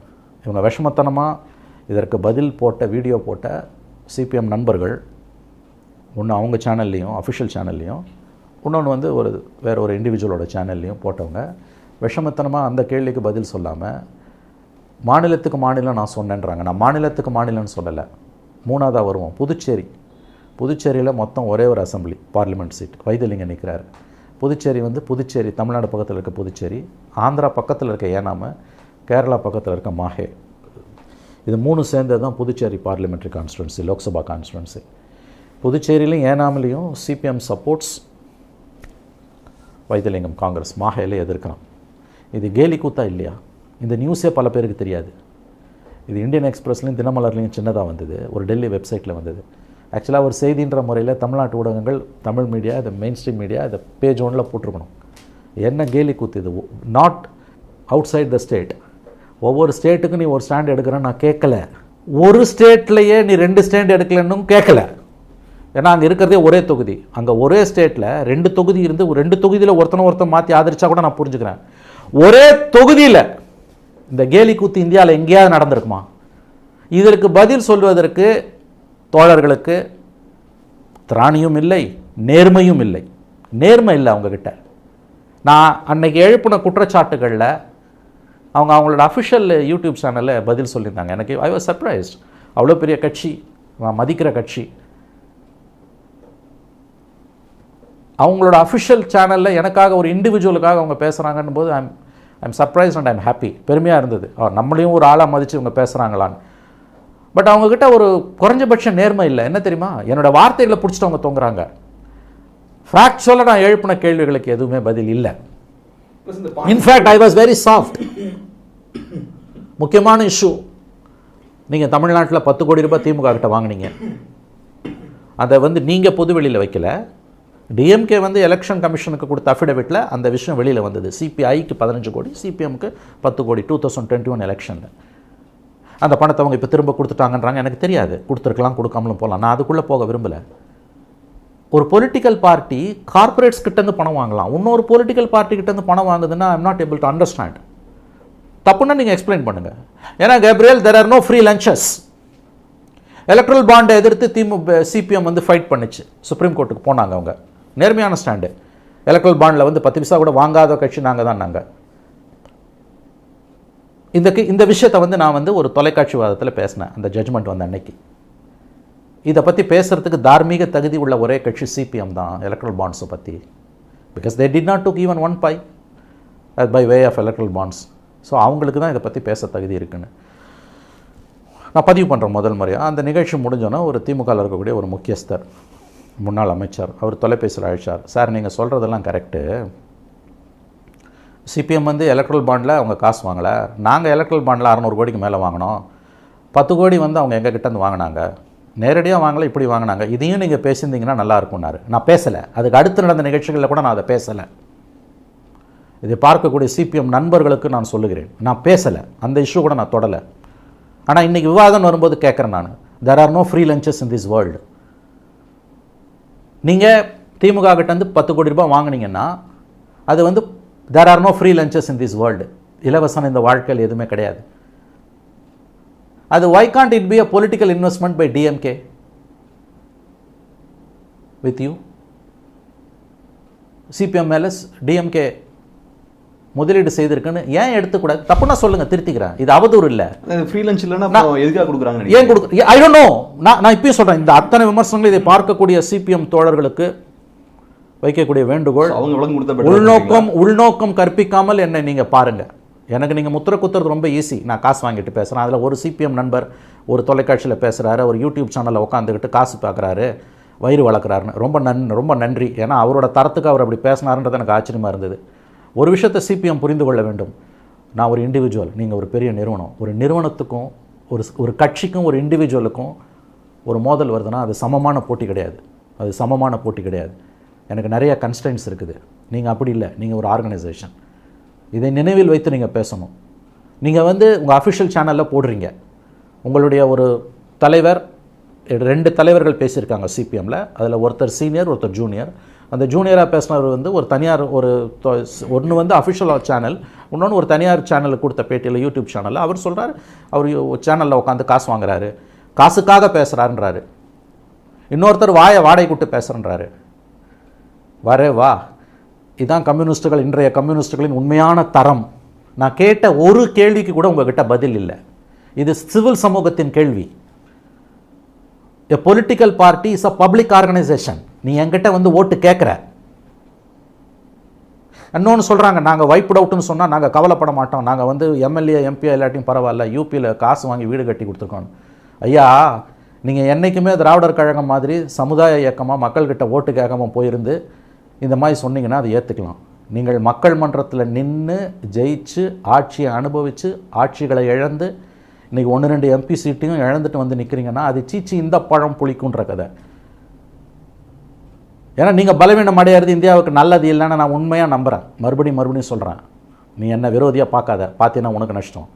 இவங்க விஷமத்தனமாக இதற்கு பதில் போட்ட வீடியோ போட்ட சிபிஎம் நண்பர்கள், ஒன்று அவங்க சேனல்லையும் அஃபிஷியல் சேனல்லையும், இன்னொன்று வந்து வேறு ஒரு இண்டிவிஜுவலோட சேனல்லையும் போட்டவங்க விஷமத்தனமாக அந்த கேள்விக்கு பதில் சொல்லாமல் மாநிலத்துக்கு மாநிலம் நான் சொன்னேன்றாங்க. நான் மாநிலத்துக்கு மாநிலம்னு சொல்லலை. 3வதாக வருவோம், புதுச்சேரியில் மொத்தம் ஒரே ஒரு அசம்பிளி பார்லிமெண்ட் சீட், வைத்திலிங்கம் நிற்கிறார். புதுச்சேரி வந்து புதுச்சேரி தமிழ்நாடு பக்கத்தில் இருக்க புதுச்சேரி, ஆந்திரா பக்கத்தில் இருக்க ஏனாம, கேரளா பக்கத்தில் இருக்க மாஹே, இது 3 சேர்ந்தது தான் Puducherry parliamentary constituency, Lok Sabha constituency. புதுச்சேரியிலையும் ஏனாமிலையும் சிபிஎம் சப்போர்ட்ஸ், வைத்திலிங்கம் காங்கிரஸ், மாஹேல எதிர்க்கிறான். இது கேலி கூத்தா இல்லையா? இந்த நியூஸே பல பேருக்கு தெரியாது. இது இந்தியன் எக்ஸ்பிரஸ்லையும் தினமலர்லையும் சின்னதாக வந்தது, ஒரு டெல்லி வெப்சைட்டில் வந்தது. ஆக்சுவலாக ஒரு செய்தின்ற முறையில் தமிழ்நாட்டு ஊடகங்கள், தமிழ் மீடியா, இதை மெயின் ஸ்ட்ரீம் மீடியா இதை பேஜ் 1ல் போட்டிருக்கணும். என்ன கேலி கூத்து இது? Not outside the state. ஒவ்வொரு ஸ்டேட்டுக்கும் நீ ஒரு ஸ்டாண்ட் எடுக்கிறேன்னு நான் கேட்கல. ஒரு ஸ்டேட்லேயே நீ 2 ஸ்டாண்ட் எடுக்கலன்னு கேட்கல. ஏன்னா அங்கே இருக்கிறதே ஒரே தொகுதி. அங்கே ஒரே ஸ்டேட்டில் 2 தொகுதி இருந்து 2 தொகுதியில் ஒருத்தன் மாற்றி ஆதரிச்சா கூட நான் புரிஞ்சுக்கிறேன். ஒரே தொகுதியில் இந்த கேலி கூத்து இந்தியாவில் எங்கேயாவது நடந்திருக்குமா? இதற்கு பதில் சொல்வதற்கு தோழர்களுக்கு திராணியும் இல்லை, நேர்மையும் இல்லை. நேர்மை இல்லை அவங்கக்கிட்ட. நான் அன்னைக்கு எழுப்பின குற்றச்சாட்டுகளில் அவங்களோட அஃபிஷியல் யூடியூப் சேனலில் பதில் சொல்லியிருந்தாங்க. எனக்கு ஐ வாஸ் சர்ப்ரைஸ்ட். அவ்வளோ பெரிய கட்சி, நான் மதிக்கிற கட்சி, அவங்களோட அஃபிஷியல் சேனலில் எனக்காக ஒரு இண்டிவிஜுவலுக்காக அவங்க பேசுகிறாங்கன்னு போது I'm surprised and I'm happy. பெருமையாக இருந்தது. நம்மளையும் ஒரு ஆளாக மதித்து இவங்க பேசுகிறாங்களான்னு. பட் அவங்கக்கிட்ட ஒரு குறைஞ்சபட்ச நேர்மை இல்லை. என்ன தெரியுமா, என்னோட வார்த்தைகளை பிடிச்சிட்டு அவங்க தொங்குறாங்க. ஃபேக்சுவலாக நான் எழுப்பின கேள்விகளுக்கு எதுவுமே பதில் இல்லை. In fact I was very soft. முக்கியமான இஷ்யூ, நீங்கள் தமிழ்நாட்டில் 10 கோடி ரூபாய் திமுக கிட்ட வாங்கினீங்க, அதை வந்து நீங்கள் பொது வெளியில் வைக்கல. டிஎம்கே வந்து எலெக்ஷன் கமிஷனுக்கு கொடுத்த அஃபிடவிட்டில் அந்த விஷயம் வெளியில் வந்தது. சிபிஐக்கு 15 கோடி, சிபிஎம்க்கு 10 கோடி 2021 எலெக்ஷனில். அந்த பணத்தை அவங்க இப்போ திரும்ப கொடுத்துட்டாங்கன்றாங்க. எனக்கு தெரியாது, கொடுத்துருக்கலாம், கொடுக்காமலும் போகலாம். நான் அதுக்குள்ளே போக விரும்பலை. ஒரு பொலிட்டிக்கல் பார்ட்டி கார்பரேட்ஸ் கிட்டேருந்து பணம் வாங்கலாம். இன்னொரு பொலிட்டிக்கல் பார்ட்டி கிட்டேருந்து பணம் வாங்குதுன்னா I'm not able to understand. தப்புன்னா நீங்கள் எக்ஸ்பிளைன் பண்ணுங்கள். ஏன்னா Gabriel, there are no free lunches. Electoral பாண்டை எதிர்த்து சிபிஎம் வந்து ஃபைட் பண்ணிச்சு, சுப்ரீம் கோர்ட்டுக்கு போனாங்க. அவங்க நேர்மையான ஸ்டாண்டு. எலக்ட்ரல் பாண்டில் வந்து 10 பைசா கூட வாங்காத கட்சி நாங்கள் தான். நாங்கள் இந்த விஷயத்தை வந்து நான் வந்து ஒரு தொலைக்காட்சி வாதத்தில் பேசினேன், அந்த ஜட்ஜ்மெண்ட் வந்த அன்னைக்கு. இதை பற்றி பேசுகிறதுக்கு தார்மீக தகுதி உள்ள ஒரே கட்சி சிபிஎம் தான் எலக்ட்ரல் பாண்ட்ஸை பற்றி. Because they did not took even 1 pie by way of electoral bonds. So அவங்களுக்கு தான் இதை பற்றி பேச தகுதி இருக்குன்னு நான் பதிவு பண்ணுறேன் முதல் முறையாக. அந்த நிகழ்ச்சி முடிஞ்சோன்னா ஒரு திமுகவில் இருக்கக்கூடிய ஒரு முக்கியஸ்தர், முன்னாள் அமைச்சர், அவர் தொலைபேசியில் அழைச்சார். சார், நீங்கள் சொல்கிறதெல்லாம் கரெக்டு. சிபிஎம் வந்து எலக்ட்ரல் பாண்டில் அவங்க காசு வாங்கலை. நாங்கள் எலக்ட்ரல் பாண்டில் 600 கோடிக்கு மேலே வாங்கினோம். 10 கோடி வந்து அவங்க எங்கள் கிட்டேருந்து வாங்கினாங்க. நேரடியாக வாங்கலை, இப்படி வாங்கினாங்க. இதையும் நீங்கள் பேசியிருந்தீங்கன்னா நல்லா இருக்கும்னாரு. நான் பேசலை. அதுக்கு அடுத்து நடந்த நிகழ்ச்சிகளில் கூட நான் அதை பேசலை. இதை பார்க்கக்கூடிய சிபிஎம் நண்பர்களுக்கு நான் சொல்லுகிறேன், நான் பேசலை. அந்த இஷ்யூ கூட நான் தொடலை. ஆனால் இன்றைக்கி விவாதம் வரும்போது கேட்குறேன் நான், there are no free lunches in this world. நீங்கள் திமுக கிட்டேருந்து 10 கோடி ரூபாய் வாங்கினீங்கன்னா அது வந்து there are no free lunches in this world. இலவசம் இந்த வாழ்க்கையில் எதுவுமே கிடையாது. அது why can't it be a political investment by DMK with you? CPM மேலே DMK முதலீடு செய்திருக்குன்னு ஏன் எடுத்துக்கூடாது? தப்புன்னா சொல்லுங்கள், திருத்திக்கிறேன். இது அவதூறு இல்லை. ஃப்ரீ லஞ்ச் இல்லைன்னா எதுக்காக கொடுக்குறாங்க? ஏன் கொடுக்க? I don't know. நான் இப்பயும் சொல்கிறேன், இந்த அத்தனை விமர்சனங்கள் இதை பார்க்கக்கூடிய சிபிஎம் தோழர்களுக்கு வைக்கக்கூடிய வேண்டுகோள், அவங்க உள்நோக்கம் கற்பிக்காமல் என்னை நீங்கள் பாருங்கள். எனக்கு நீங்கள் முத்திர குத்துறது ரொம்ப ஈஸி. நான் காசு வாங்கிட்டு பேசுகிறேன். அதில் ஒரு சிபிஎம் நண்பர் ஒரு தொலைக்காட்சியில் பேசுகிறாரு, ஒரு யூடியூப் சேனலில் உட்காந்துக்கிட்டு காசு பார்க்குறாரு, வயிறு வளர்க்குறாருன்னு. ரொம்ப நன்றி. ஏன்னா அவரோட தரத்துக்கு அவர் அப்படி பேசினாருன்றது எனக்கு ஆச்சரியமாக இருந்தது. ஒரு விஷயத்தை சிபிஎம் புரிந்து கொள்ள வேண்டும். நான் ஒரு இண்டிவிஜுவல், நீங்கள் ஒரு பெரிய நிறுவனம். ஒரு நிறுவனத்துக்கும் ஒரு கட்சிக்கும் ஒரு இண்டிவிஜுவலுக்கும் ஒரு மோதல் வருதுன்னா அது சமமான போட்டி கிடையாது. எனக்கு நிறைய கன்ஸ்டன்ட்ஸ் இருக்குது. நீங்கள் அப்படி இல்லை. நீங்கள் ஒரு ஆர்கனைசேஷன். இதை நினைவில் வைத்து நீங்கள் பேசணும். நீங்கள் வந்து உங்கள் அஃபிஷியல் சேனலில் போடுறீங்க, உங்களுடைய ஒரு தலைவர், 2 தலைவர்கள் பேசியிருக்காங்க சிபிஎம்மில். அதில் ஒருத்தர் சீனியர், ஒருத்தர் ஜூனியர். அந்த ஜூனியராக பேசினவர் வந்து ஒரு தனியார் ஒன்று வந்து அஃபிஷியல் சேனல், இன்னொன்று ஒரு தனியார் சேனலுக்கு கொடுத்த பேட்டியில், யூடியூப் சேனலில் அவர் சொல்கிறார், அவர் சேனலில் உட்காந்து காசு வாங்குறாரு, காசுக்காக பேசுகிறாருன்றாரு. இன்னொருத்தர் வாடகை கூட்டு பேசுகிறன்றாரு. வா, இதுதான் கம்யூனிஸ்டுகள், இன்றைய கம்யூனிஸ்டுகளின் உண்மையான தரம். நான் கேட்ட ஒரு கேள்விக்கு கூட உங்ககிட்ட பதில் இல்லை. இது சிவில் சமூகத்தின் கேள்வி. A political party is a public organization. நீ என்கிட்ட வந்து ஓட்டு கேட்குற. இன்னொன்று சொல்கிறாங்க, நாங்கள் வைப்ட் அவுட்னு சொன்னால் நாங்கள் கவலைப்பட மாட்டோம், நாங்கள் வந்து எம்எல்ஏ எம்பி எல்லாத்தையும் பரவாயில்ல, யூபியில் காசு வாங்கி வீடு கட்டி கொடுத்துருக்கோம். ஐயா, நீங்கள் என்றைக்குமே திராவிடர் கழகம் மாதிரி சமுதாய இயக்கமாக மக்கள்கிட்ட ஓட்டு கேட்காம போயிருந்து இந்த மாதிரி சொன்னீங்கன்னா அதை ஏற்றுக்கலாம். நீங்கள் மக்கள் மன்றத்தில் நின்று ஜெயிச்சு ஆட்சியை அனுபவித்து ஆட்சிகளை இழந்து இன்றைக்கி 1-2 எம்பி சீட்டையும் இழந்துட்டு வந்து நிற்கிறீங்கன்னா அது சீச்சி இந்த பழம் புளிக்குன்ற கதை. ஏன்னா நீங்கள் பலவீனம் அடையிறது இந்தியாவுக்கு நல்லது இல்லைன்னு நான் உண்மையாக நம்புகிறேன். மறுபடியும் சொல்கிறேன், நீ என்ன விரோதியாக பார்க்காத, பார்த்தீங்கன்னா உனக்கு நஷ்டம்.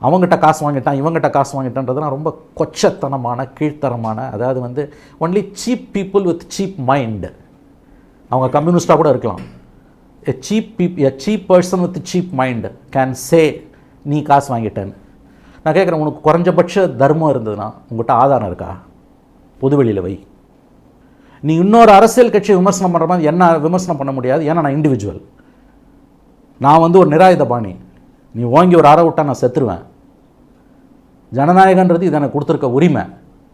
அவங்ககிட்ட காசு வாங்கிட்டான், இவங்ககிட்ட காசு வாங்கிட்டான்றதுலாம் ரொம்ப கொச்சத்தனமான, கீழ்த்தரமான, அதாவது வந்து only cheap people with cheap mind. அவங்க கம்யூனிஸ்டாக கூட இருக்கலாம். A cheap person with cheap mind can say நீ காசு வாங்கிட்டேன்னு. நான் கேட்குறேன், உனக்கு குறைஞ்சபட்ச தர்மம் இருந்ததுன்னா உங்கள்கிட்ட ஆதாரம் இருக்கா? பொதுவெளியில் வை. நீ இன்னொரு அரசியல் கட்சியை விமர்சனம் பண்ணுற மாதிரி என்ன விமர்சனம் பண்ண முடியாது. ஏன்னா நான் இண்டிவிஜுவல். நான் வந்து ஒரு நிராயுத பாணி. நீ வாங்கி ஒரு அறை விட்டா நான் செத்துருவேன். ஜனநாயகன்றது இது எனக்கு கொடுத்துருக்க உரிமை.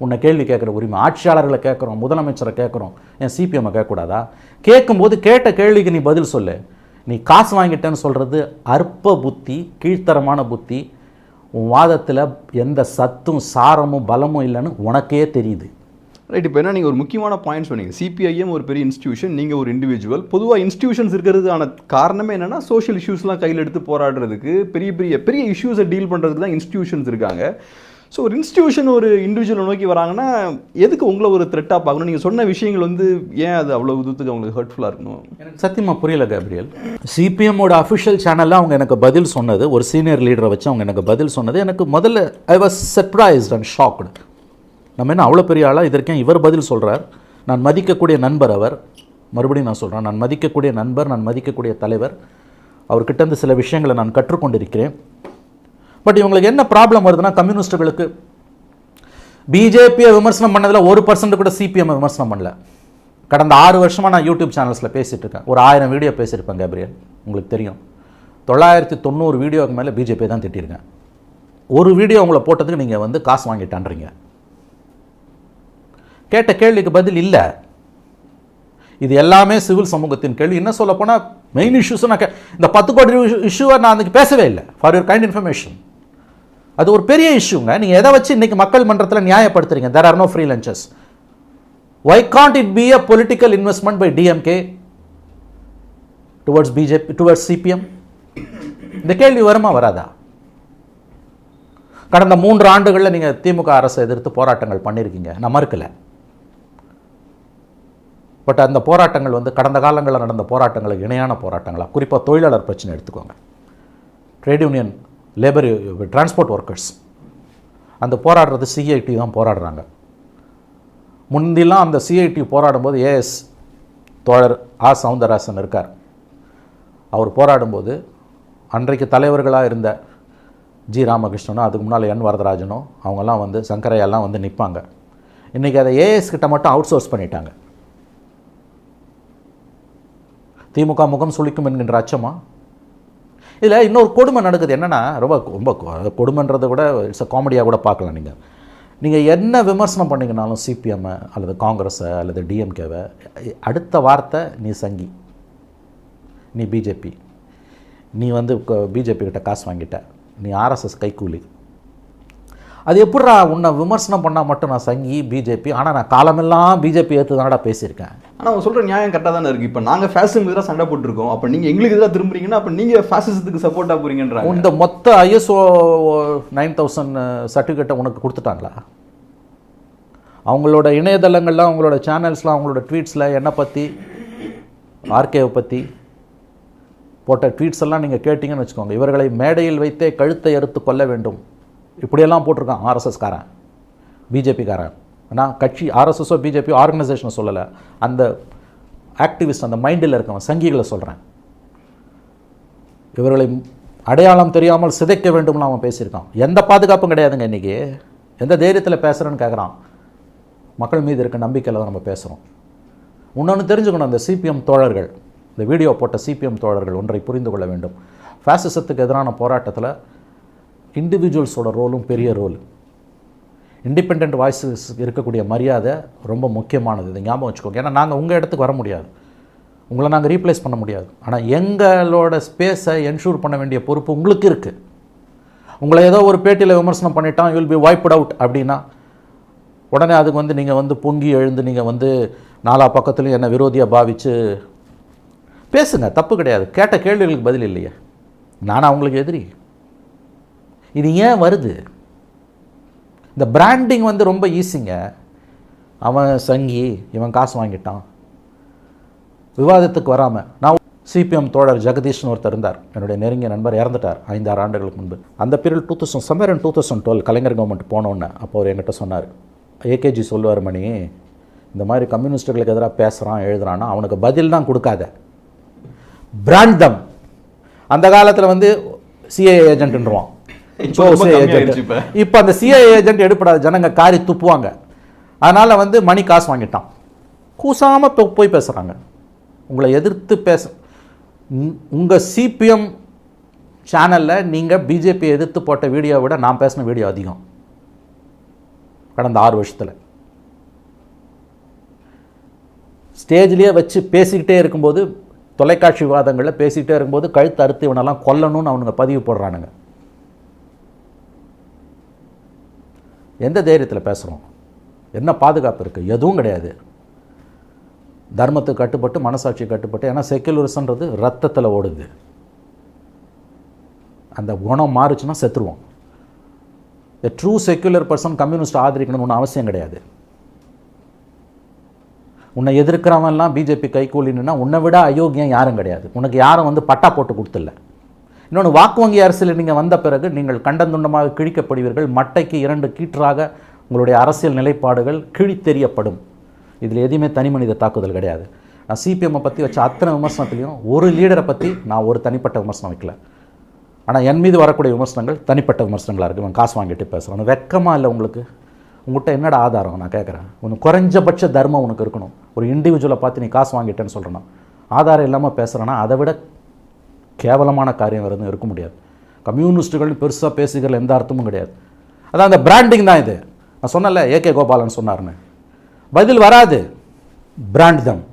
உன்னை கேள்வி கேட்குற உரிமை. ஆட்சியாளர்களை கேட்குறோம், முதலமைச்சரை கேட்குறோம், என் சிபிஎம்மை கேட்கக்கூடாதா? கேட்கும்போது கேட்ட கேள்விக்கு நீ பதில் சொல்லு. நீ காசு வாங்கிட்டேன்னு சொல்கிறது அற்ப புத்தி, கீழ்த்தரமான புத்தி. உன் வாதத்தில் எந்த சத்தும் சாரமும் பலமும் இல்லைன்னு உனக்கே தெரியுது. ரைட். இப்போ என்ன நீங்கள் ஒரு முக்கியமான பாயிண்ட் சொன்னீங்க. சிபிஐஎம் ஒரு பெரிய இன்ஸ்டியூஷன், நீங்கள் ஒரு இண்டிவிஜுவல். பொதுவாக இன்ஸ்டியூஷன்ஸ் இருக்கிறதுக்கான காரணமே என்னென்னா சோஷியல் இஷ்யூஸ்லாம் கையில் எடுத்து போராடுறதுக்கு, பெரிய பெரிய பெரிய இஷ்யூஸை டீல் பண்ணுறதுக்கு தான் இன்ஸ்டியூஷன்ஸ் இருக்காங்க. ஸோ ஒரு இன்ஸ்டியூஷன் ஒரு இண்டிவிஜுவலை நோக்கி வராங்கன்னா எதுக்கு உங்களை ஒரு த்ரெட்டாக பார்க்கணும்? நீங்கள் சொன்ன விஷயங்கள் வந்து ஏன் அது அவ்வளோ விதத்துக்கு அவங்களுக்கு ஹர்ட்ஃபுல்லாக இருக்கணும்? எனக்கு சத்தியமாக புரியல கேப்ரியல். சிபிஎம்மோட அஃபிஷியல் சேனலில் அவங்க எனக்கு பதில் சொன்னது, ஒரு சீனியர் லீடரை வச்சு அவங்க எனக்கு பதில் சொன்னது, எனக்கு முதல்ல I was surprised and shocked. நம்ம என்ன அவ்வளோ பெரிய ஆளாக இதற்கேன் இவர் பதில் சொல்கிறார்? நான் மதிக்கக்கூடிய நண்பர் அவர். மறுபடியும் நான் சொல்கிறேன், நான் மதிக்கக்கூடிய நண்பர், நான் மதிக்கக்கூடிய தலைவர். அவர்கிட்டருந்து சில விஷயங்களை நான் கற்றுக்கொண்டிருக்கிறேன். பட் இவங்களுக்கு என்ன ப்ராப்ளம் வருதுன்னா, கம்யூனிஸ்டுகளுக்கு பிஜேபியை விமர்சனம் பண்ணதில் 1% கூட சிபிஎம் விமர்சனம் பண்ணல. கடந்த 6 வருஷமாக நான் யூடியூப் சேனல்ஸில் பேசிகிட்டு இருக்கேன். ஒரு 1000 வீடியோ பேசியிருப்பேன் கேப்ரியல், உங்களுக்கு தெரியும். 990 வீடியோக்கு மேலே பிஜேபி தான் திட்டிருக்கேன். ஒரு வீடியோ உங்களை போட்டதுக்கு நீங்கள் வந்து காசு வாங்கிட்டான்றீங்க. கேட்ட கேள்விக்கு பதில் இல்லை. இது எல்லாமே சிவில் சமூகத்தின் கேள்வி. என்ன சொல்ல போனால் மெயின் இஷ்யூஸ் நான் இந்த 10 கோடி இஷ்யூவை நான் அன்றைக்கி பேசவே இல்லை. ஃபார் யுவர் கைண்ட் இன்ஃபர்மேஷன், அது ஒரு பெரிய இஷ்யூங்க. நீங்கள் எதை வச்சு இன்றைக்கி மக்கள் மன்றத்தில் நியாயப்படுத்துறீங்க? There are no free lunches. Why can't it be a political investment by DMK towards BJP, towards CPM? இந்த கேள்வி வருமா வராதா? கடந்த 3 ஆண்டுகளில் நீங்கள் திமுக அரசை எதிர்த்து போராட்டங்கள் பண்ணியிருக்கீங்க, நான் மறுக்கலை. பட் அந்த போராட்டங்கள் வந்து கடந்த காலங்களில் நடந்த போராட்டங்களுக்கு இணையான போராட்டங்களாக, குறிப்பாக தொழிலாளர் பிரச்சனை எடுத்துக்கோங்க, trade union, labour, transport workers, அந்த போராடுறது சிஐடி தான் போராடுறாங்க. முந்திலாம் அந்த சிஐடி போராடும்போது ஏஎஸ் தோழர் ஆ சவுந்தரராசன் இருக்கார். அவர் போராடும்போது அன்றைக்கு தலைவர்களாக இருந்த ஜி ராமகிருஷ்ணனும் அதுக்கு முன்னால் என் வரதராஜனும் அவங்கெல்லாம் வந்து சங்கரையெல்லாம் வந்து நிற்பாங்க. இன்றைக்கி அதை ஏஎஸ் கிட்ட மட்டும் அவுட் சோர்ஸ் பண்ணிட்டாங்க. திமுக முகம் சுளிக்கும் என்கின்ற அச்சமா? இதில் இன்னொரு கொடுமை நடக்குது. என்னென்னா, ரொம்ப ரொம்ப கொடுமைன்றதை விட இட்ஸ் அ காமெடியாக கூட பார்க்கலாம். நீங்கள் என்ன விமர்சனம் பண்ணிங்கனாலும் சிபிஎம்மை அல்லது காங்கிரஸை அல்லது டிஎம்கேவை, அடுத்த வார்த்தை நீ சங்கி, நீ பிஜேபி, நீ வந்து பிஜேபி கிட்ட காசு வாங்கிட்ட, நீ ஆர்எஸ்எஸ் கைக்கூலி. அது எப்படா உன்னை விமர்சனம் பண்ணால் மட்டும் நான் சங்கி பிஜேபி, ஆனால் நான் காலமெல்லாம் பிஜேபி ஏற்று தானடா பேசியிருக்கேன். ஆனால் அவங்க சொல்கிற நியாயம் கரெக்டாக தானே இருக்குது. இப்போ நாங்கள் ஃபேசிசம் எதிராக சண்டை போட்டுருக்கோம், அப்போ நீங்கள் எங்களுக்கு எதிராக திரும்புறீங்கன்னா அப்போ நீங்கள் ஃபேசிசத்துக்கு சப்போர்ட்டாக போகிறீங்கன்றாங்க. இந்த மொத்த ISO 9000 சர்டிஃபிகேட்டை உனக்கு கொடுத்துட்டாங்களா? அவங்களோட இணையதளங்கள்லாம், அவங்களோட சேனல்ஸ்லாம், அவங்களோட ட்வீட்ஸில் என்னை பற்றி, ஆர்கேவை பற்றி போட்ட ட்வீட்ஸ் எல்லாம் நீங்கள் கேட்டிங்கன்னு வச்சுக்கோங்க, இவர்களை மேடையில் வைத்தே கழுத்தை அறுத்து கொள்ள வேண்டும் இப்படியெல்லாம் போட்டிருக்கான் ஆர்எஸ்எஸ்காரன், பிஜேபிக்காரன். ஆனால் கட்சி ஆர்எஸ்எஸோ பிஜேபியோ ஆர்கனைசேஷனை சொல்லலை, அந்த ஆக்டிவிஸ்ட், அந்த மைண்டில் இருக்கவன் சங்கிகளை சொல்கிறேன். இவர்களை அடையாளம் தெரியாமல் சிதைக்க வேண்டும்னு அவன் பேசியிருக்கான். எந்த பாதுகாப்பும் கிடையாதுங்க. இன்றைக்கி எந்த தைரியத்தில் பேசுகிறேன்னு கேட்குறான். மக்கள் மீது இருக்க நம்பிக்கையில் தான் நம்ம பேசுகிறோம். இன்னொன்று தெரிஞ்சுக்கணும், அந்த சிபிஎம் தோழர்கள், இந்த வீடியோ போட்ட சிபிஎம் தோழர்கள் ஒன்றை புரிந்து கொள்ள வேண்டும். ஃபேசிசத்துக்கு எதிரான போராட்டத்தில் இண்டிவிஜுவல்ஸோட ரோலும் பெரிய ரோல். இண்டிபெண்ட் வாய்ஸஸ் இருக்கக்கூடிய மரியாதை ரொம்ப முக்கியமானது. இதை ஞாபகம் வச்சுக்கோங்க. ஏன்னா நாங்கள் உங்கள் இடத்துக்கு வர முடியாது, உங்களை நாங்கள் ரீப்ளேஸ் பண்ண முடியாது. ஆனால் எங்களோட ஸ்பேஸை என்ஷூர் பண்ண வேண்டிய பொறுப்பு உங்களுக்கு இருக்குது. உங்களை ஏதோ ஒரு பேட்டியில் விமர்சனம் பண்ணிட்டான், you will be wiped out அப்படின்னா உடனே அதுக்கு வந்து நீங்கள் வந்து பொங்கி எழுந்து நீங்கள் வந்து 4 பக்கத்துலையும் என்னை விரோதியாக பாவித்து பேசுங்க, தப்பு கிடையாது. கேட்ட கேள்விகளுக்கு பதில் இல்லையே, நானும் அவங்களுக்கு எதிரி. இது ஏன் வருது? இந்த பிராண்டிங் வந்து ரொம்ப ஈஸிங்க. அவன் சங்கி, இவன் காசு வாங்கிட்டான், விவாதத்துக்கு வராமல். நான் சிபிஎம் தோழர் ஜெகதீஷ்னு ஒருத்தர் இருந்தார், என்னுடைய நெருங்கிய நண்பர், இறந்துட்டார் 5-6 ஆண்டுகளுக்கு முன்பு. அந்த பீரியட் 2012 கலைஞர் கவர்மெண்ட் போனோன்னு அப்போ அவர் என்கிட்ட சொன்னார், ஏகேஜி சொல்லுவார், மணி இந்த மாதிரி கம்யூனிஸ்டுகளுக்கு எதிராக பேசுகிறான் எழுதுறான்னா அவனுக்கு பதில் தான் கொடுக்காத, பிராண்ட் தம். அந்த காலத்தில் வந்து சிஐஏ ஏஜென்ட்ன்றான், இப்போ அந்த சிஐஏ ஏஜென்ட் எடுப்படாத ஜனங்க காரி துப்புவாங்க. அதனால் வந்து மணி காசு வாங்கிட்டான், கூசாமல் போய் பேசுகிறாங்க. உங்களை எதிர்த்து உங்கள் சிபிஎம் சேனலில் நீங்கள் பிஜேபியை எதிர்த்து போட்ட வீடியோவை விட நான் பேசின வீடியோ அதிகம் கடந்த 6 வருஷத்தில். ஸ்டேஜ்லேயே வச்சு பேசிக்கிட்டே இருக்கும்போது, தொலைக்காட்சி விவாதங்களில் பேசிக்கிட்டே இருக்கும்போது கழுத்து அறுத்து இவனெல்லாம் கொல்லணும்னு அவனுங்க பதிவு போடுறானுங்க. எந்த தைரியத்தில் பேசுகிறோம்? என்ன பாதுகாப்பு இருக்குது? எதுவும் கிடையாது. தர்மத்துக்கு கட்டுப்பட்டு, மனசாட்சி கட்டுப்பட்டு. ஏன்னா செக்குலரிசம்ன்றது ரத்தத்தில் ஓடுது. அந்த குணம் மாறுச்சுன்னா செத்துருவோம். A true secular person communist ஆதரிக்கணும்னு ஒன்றும் அவசியம் கிடையாது. உன்னை எதிர்க்கிறவன்லாம் பிஜேபி கைகூலினா உன்னை விட அயோக்கியம் யாரும் கிடையாது. உனக்கு யாரும் வந்து பட்டா போட்டு கொடுத்துல. இன்னொன்று, வாக்கு வங்கி அரசியல் நீங்கள் வந்த பிறகு நீங்கள் கண்டந்துண்டமாக கிழிக்கப்படுவீர்கள். மட்டைக்கு 2 கீற்றாக உங்களுடைய அரசியல் நிலைப்பாடுகள் கிழித்தெறியப்படும். இதில் எதுவுமே தனி மனித தாக்குதல் கிடையாது. நான் சிபிஎம்மை பற்றி வச்ச அத்தனை விமர்சனத்துலையும் ஒரு லீடரை பற்றி நான் ஒரு தனிப்பட்ட விமர்சனம் வைக்கல. ஆனால் என் மீது வரக்கூடிய விமர்சனங்கள் தனிப்பட்ட விமர்சனங்களாக இருக்குது. இவன் காசு வாங்கிட்டு பேசுகிறான். வெக்கமாக இல்லை உங்களுக்கு? உங்கள்கிட்ட என்னடா ஆதாரம்? நான் கேட்குறேன். ஒன்று குறைஞ்சபட்ச தர்மம் உனக்கு இருக்கணும். ஒரு இண்டிவிஜுவலை பார்த்து நீ காசு வாங்கிட்டேன்னு சொல்கிறேன்னா, ஆதாரம் இல்லாமல் பேசுகிறேன்னா அதை விட கேவலமான காரியம் வேறு இருக்க முடியாது. கம்யூனிஸ்ட்டுகள் பெருசாக பேசுகிற எந்த அர்த்தமும் கிடையாது. அதான் அந்த பிராண்டிங் தான் இது. நான் சொன்னல ஏகே கோபாலன் சொன்னார்னு, பதில் வராது. பிராண்ட் தான்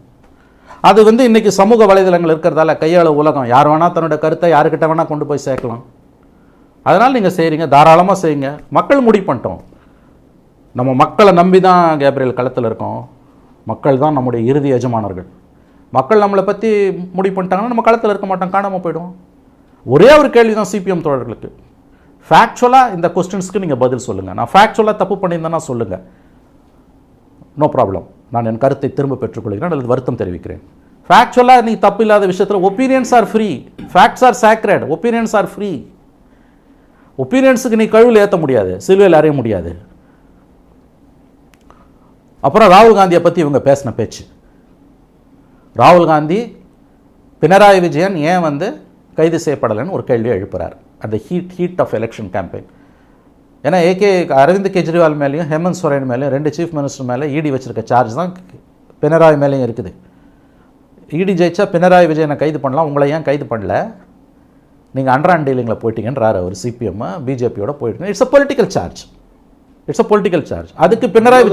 அது. வந்து இன்றைக்கி சமூக வலைதளங்கள் இருக்கிறதால கையாள உலகம் யார் வேணால் தன்னோட கருத்தை யாருக்கிட்ட வேணால் கொண்டு போய் சேர்க்கலாம். அதனால் நீங்கள் செய்கிறீங்க, தாராளமாக செய்யுங்க. மக்கள் முடிவு பண்ணிட்டோம். நம்ம மக்களை நம்பி தான் கேப்ரியல் களத்தில் இருக்கோம். மக்கள் தான் நம்முடைய இறுதி எஜமானர்கள். மக்கள் நம்மளை பற்றி முடிவு பண்ணிட்டாங்கன்னா நம்ம களத்தில் இருக்க மாட்டோம், காணாமல் போய்டும். ஒரே ஒரு கேள்வி தான் சிபிஎம் தோழர்களுக்கு. ஃபேக்சுவலாக இந்த கொஸ்டின்ஸ்க்கு நீங்கள் பதில் சொல்லுங்கள். நான் ஃபேக்சுவலாக தப்பு பண்ணியிருந்தேன்னா சொல்லுங்கள், நோ ப்ராப்ளம். நான் என் கருத்தை திரும்ப பெற்றுக்கொள்கிறேன் அல்லது வருத்தம் தெரிவிக்கிறேன். ஃபேக்சுவலாக நீ தப்பு இல்லாத விஷயத்தில் opinions are free, facts are sacred, opinions are free. ஒப்பீனியன்ஸுக்கு நீ கழுவில் ஏற்ற முடியாது, சிலுவையில் அறைய முடியாது. அப்புறம் ராகுல் காந்தியை பற்றி இவங்க பேசின பேச்சு. ராகுல் காந்தி பினராயி விஜயன் ஏன் வந்து கைது செய்யப்படலைன்னு ஒரு கேள்வியை எழுப்புறார் அந்த ஹீட் ஆஃப் எலெக்ஷன் கேம்பெயின். ஏன்னா அரவிந்த் கெஜ்ரிவால் மேலேயும் ஹேமந்த் சோரன் மேலேயும் 2 சீஃப் மினிஸ்டர் மேலே இடி வச்சிருக்க சார்ஜ் தான் பினராயி மேலேயும் இருக்குது. இடி ஜெயிச்சா பினராயி விஜயனை கைது பண்ணலாம், உங்களை ஏன் கைது பண்ணல? நீங்கள் அண்டர் டீலிங்கில் போயிட்டீங்கன்றார் அவர். சிபிஎம் பிஜேபியோட போயிட்டு. It's a political charge. It's a political charge. அதுக்கு பினராயி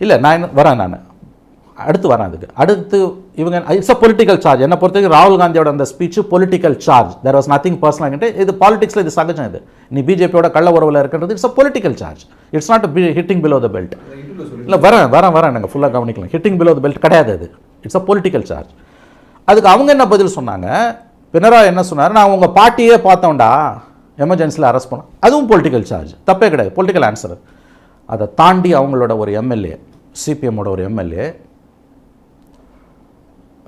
இல்லை, நான் வரேன், நான் அடுத்து வரேன். அடுத்து இவங்க இட்ஸ் அ பொலிட்டிக்கல் சார்ஜ். என்னை பொறுத்தவரைக்கும் ராகுல் காந்தியோட அந்த speech political charge. There was nothing personal. இது பாலிடிக்ஸில் இது சகஜம். இது நீ பிஜேபியோட கள்ள உறவில் இருக்கிறது it's a political charge. It's not hitting below the belt. இல்லை வரேன் நாங்கள் ஃபுல்லாக கவனிக்கலாம். ஹிட்டிங் பிலோ த பெல்ட் கிடையாது அது. It's a political charge. அதுக்கு அவங்க என்ன பதில் சொன்னாங்க? பினராயி என்ன சொன்னார்? நான் உங்கள் பார்ட்டியே பார்த்தோம்டா, எமர்ஜென்சியில் அரெஸ்ட் பண்ணோம். அதுவும் பொலிட்டிக்கல் சார்ஜ், தப்பே கிடையாது, பொலிட்டிக்கல் ஆன்சர். அதை தாண்டி அவங்களோட ஒரு எம்எல்ஏ, சிபிஎம்மோட ஒரு எம்எல்ஏ